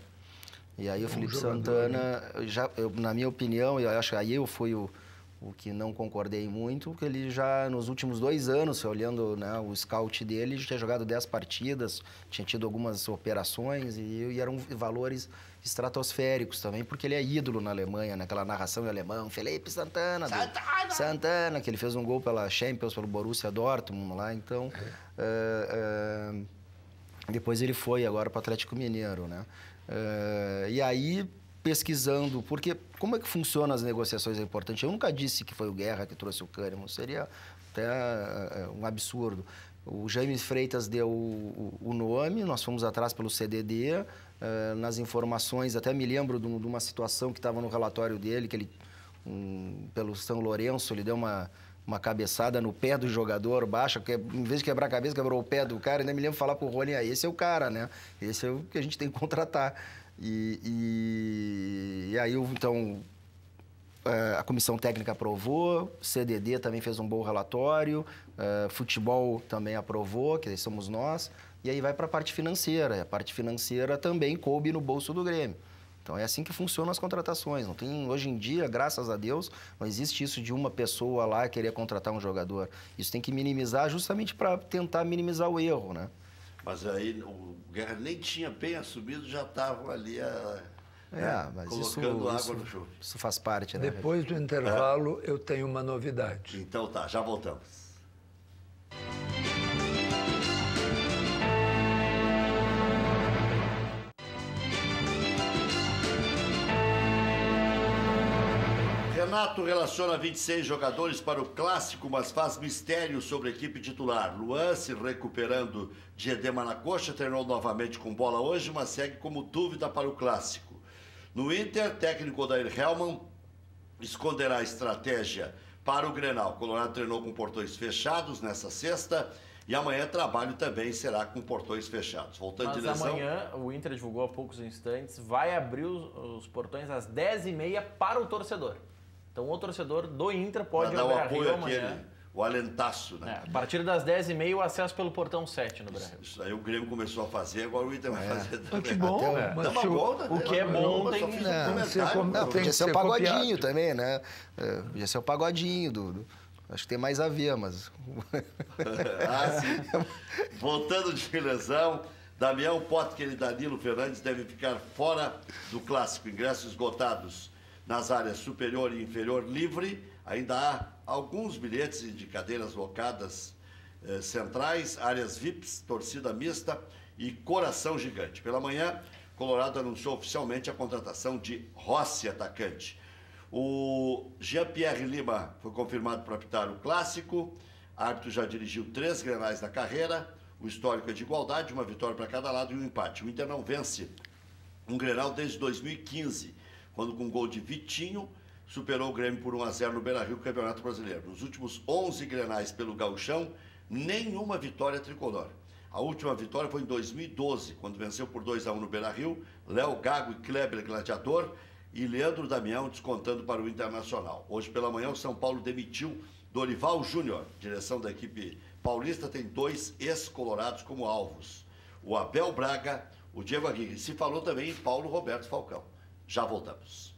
E aí o Felipe Santana, na minha opinião, eu acho que aí eu fui o que não concordei muito, porque ele já nos últimos 2 anos, olhando, né, o scout dele, tinha jogado 10 partidas, tinha tido algumas operações e eram valores estratosféricos também, porque ele é ídolo na Alemanha, naquela narração em alemão, Felipe Santana, Santana, que ele fez um gol pela Champions, pelo Borussia Dortmund lá, então... depois ele foi agora para o Atlético Mineiro, né? E aí, pesquisando, porque como é que funcionam as negociações é importante. Eu nunca disse que foi o Guerra que trouxe o Kahneman, seria até um absurdo. O Jaime Freitas deu o nome, nós fomos atrás pelo CDD, nas informações, até me lembro de uma situação que estava no relatório dele, que ele, pelo São Lourenço, ele deu uma cabeçada no pé do jogador, baixa, que em vez de quebrar a cabeça, quebrou o pé do cara. Ainda me lembro de falar pro Rony, esse é o cara, né? Esse é o que a gente tem que contratar. E aí, então, a comissão técnica aprovou, CDD também fez um bom relatório, futebol também aprovou, que somos nós, e aí vai para a parte financeira. E a parte financeira também coube no bolso do Grêmio. Então, é assim que funcionam as contratações. Não tem, hoje em dia, graças a Deus, não existe isso de uma pessoa lá querer contratar um jogador. Isso tem que minimizar justamente para tentar minimizar o erro, né? Mas aí o Guerra nem tinha bem assumido, já estavam ali mas colocando água no chope. Isso faz parte, né? Depois do intervalo, eu tenho uma novidade. Então tá, já voltamos. Renato relaciona 26 jogadores para o Clássico, mas faz mistério sobre a equipe titular. Luan, se recuperando de edema na coxa, treinou novamente com bola hoje, mas segue como dúvida para o Clássico. No Inter, técnico Odair Hellmann esconderá a estratégia para o Grenal. O Colorado treinou com portões fechados nessa sexta e amanhã trabalho também será com portões fechados. Voltando de lesão... amanhã, o Inter divulgou há poucos instantes, vai abrir os portões às 10h30 para o torcedor. Então o torcedor do Inter pode ir ao Beira-Rio amanhã. O alentaço, né? A partir das 10h30 o acesso pelo portão 7 no Beira-Rio. Isso aí o Grêmio começou a fazer, agora o Inter vai fazer também. Que bom, O que é bom tem... Podia ser o pagodinho também, né? Podia ser o pagodinho acho que tem mais a ver, mas... sim. Voltando de lesão, Damião, Potker e Danilo Fernandes devem ficar fora do Clássico. Ingressos esgotados nas áreas superior e inferior livre. Ainda há alguns bilhetes de cadeiras locadas centrais, áreas VIPs, torcida mista e coração gigante. Pela manhã, Colorado anunciou oficialmente a contratação de Rossi, atacante. O Jean-Pierre Lima foi confirmado para apitar o Clássico. O árbitro já dirigiu 3 Grenais na carreira. O histórico é de igualdade, uma vitória para cada lado e um empate. O Inter não vence um Grenal desde 2015, quando com gol de Vitinho superou o Grêmio por 1-0 no Beira-Rio, Campeonato Brasileiro. Nos últimos 11 Grenais pelo Gauchão, nenhuma vitória tricolor. A última vitória foi em 2012, quando venceu por 2-1 no Beira-Rio, Léo Gago e Kleber Gladiador e Leandro Damião descontando para o Internacional. Hoje pela manhã o São Paulo demitiu Dorival Júnior. Direção da equipe paulista tem 2 ex-colorados como alvos. O Abel Braga, o Diego Aguirre. Se falou também em Paulo Roberto Falcão. Já voltamos.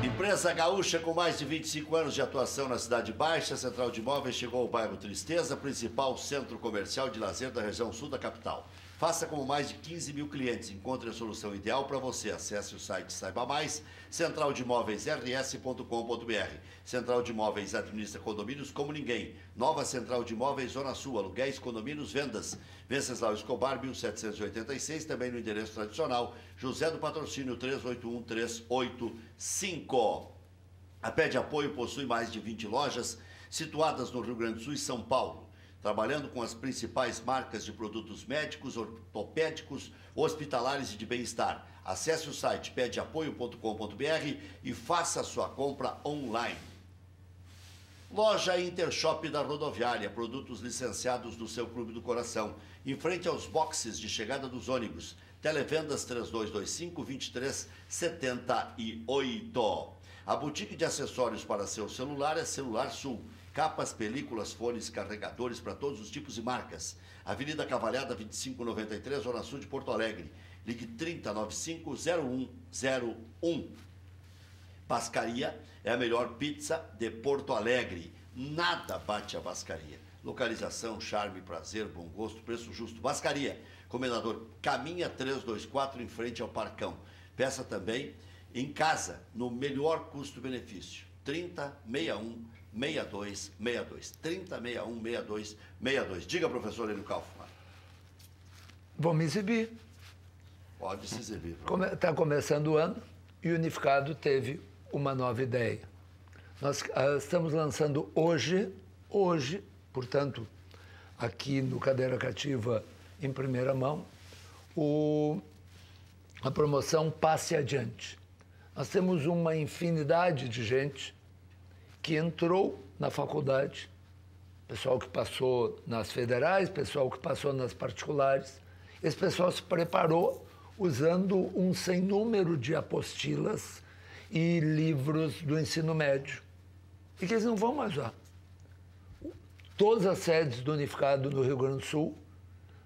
Empresa gaúcha com mais de 25 anos de atuação na Cidade Baixa, a Central de Imóveis chegou ao bairro Tristeza, principal centro comercial de lazer da região sul da capital. Faça como mais de 15 mil clientes. Encontre a solução ideal para você. Acesse o site Saiba Mais, centraldemóveisrs.com.br. Central de Imóveis administra condomínios como ninguém. Nova Central de Imóveis, Zona Sul, aluguéis, condomínios, vendas. Venceslau Escobar, 1786, também no endereço tradicional, José do Patrocínio, 381-385. A Pé de Apoio possui mais de 20 lojas situadas no Rio Grande do Sul e São Paulo, trabalhando com as principais marcas de produtos médicos, ortopédicos, hospitalares e de bem-estar. Acesse o site pedeapoio.com.br e faça a sua compra online. Loja Intershop da Rodoviária, produtos licenciados do seu Clube do Coração, em frente aos boxes de chegada dos ônibus. Televendas 3225-2378. A boutique de acessórios para seu celular é Celular Sul. Capas, películas, fones, carregadores para todos os tipos e marcas. Avenida Cavalhada 2593, Zona Sul de Porto Alegre. Ligue 3095-0101. Bascaria é a melhor pizza de Porto Alegre. Nada bate a Bascaria. Localização, charme, prazer, bom gosto, preço justo. Bascaria, Comendador Caminha 324, em frente ao Parcão. Peça também em casa, no melhor custo-benefício. 3061-6262. 3061-6262. Diga, professor Enio Kaufmann. Vou me exibir. Pode se exibir. Está começando o ano e o Unificado teve uma nova ideia. Nós estamos lançando hoje, portanto, aqui no Cadeira Cativa, em primeira mão, a promoção Passe Adiante. Nós temos uma infinidade de gente que entrou na faculdade, pessoal que passou nas federais, pessoal que passou nas particulares. Esse pessoal se preparou usando um sem número de apostilas e livros do ensino médio, e que eles não vão mais usar. Todas as sedes do Unificado no Rio Grande do Sul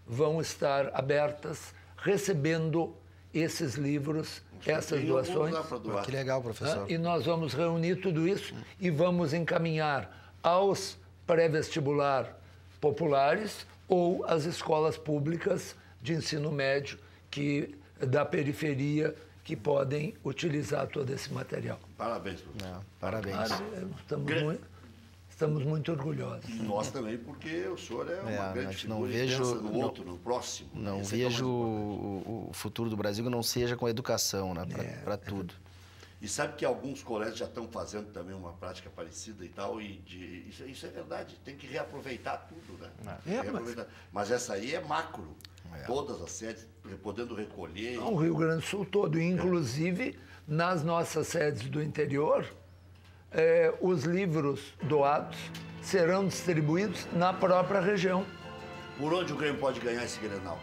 vão estar abertas, recebendo esses livros, essas doações. Que legal, professor. E nós vamos reunir tudo isso e vamos encaminhar aos pré-vestibular populares ou às escolas públicas de ensino médio da periferia que podem estamos muito orgulhosos. E nós também, porque o senhor é uma grande mas não figura e vejo- pensa no não- outro, no próximo. Não Esse é que é o mais vejo importante. o futuro do Brasil que não seja com a educação, né? Para tudo. E sabe que alguns colégios já estão fazendo também uma prática parecida e tal, isso é verdade, tem que reaproveitar tudo, né? Mas essa aí é macro. Todas as sedes podendo recolher. O Rio Grande do Sul todo, inclusive nas nossas sedes do interior, os livros doados serão distribuídos na própria região. Por onde o Grêmio pode ganhar esse Grenal?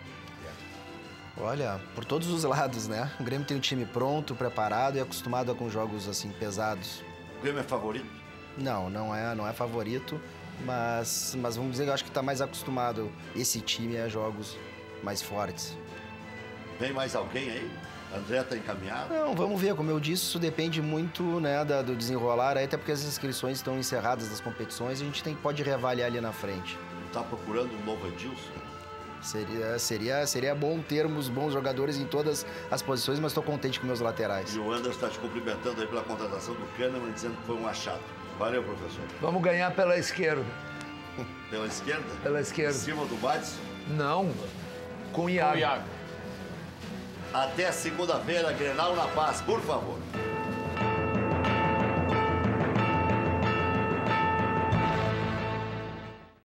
Olha, por todos os lados, né? O Grêmio tem um time pronto, preparado e acostumado com jogos assim pesados. O Grêmio é favorito? Não é favorito, mas vamos dizer que eu acho que está mais acostumado esse time a jogos mais fortes. Vem mais alguém aí? André está encaminhado? Não, vamos ver. Como eu disse, isso depende muito, né, do desenrolar, até porque as inscrições estão encerradas das competições, a gente pode reavaliar ali na frente. Está procurando um novo Edilson? Seria bom termos bons jogadores em todas as posições, mas estou contente com meus laterais. E o Anderson está te cumprimentando aí pela contratação do Kahneman, dizendo que foi um achado. Valeu, professor. Vamos ganhar pela esquerda. Pela esquerda? Pela esquerda. Em cima do Badson? Não, com o O Iago. Iago. Até segunda-feira, Grenal na Paz, por favor.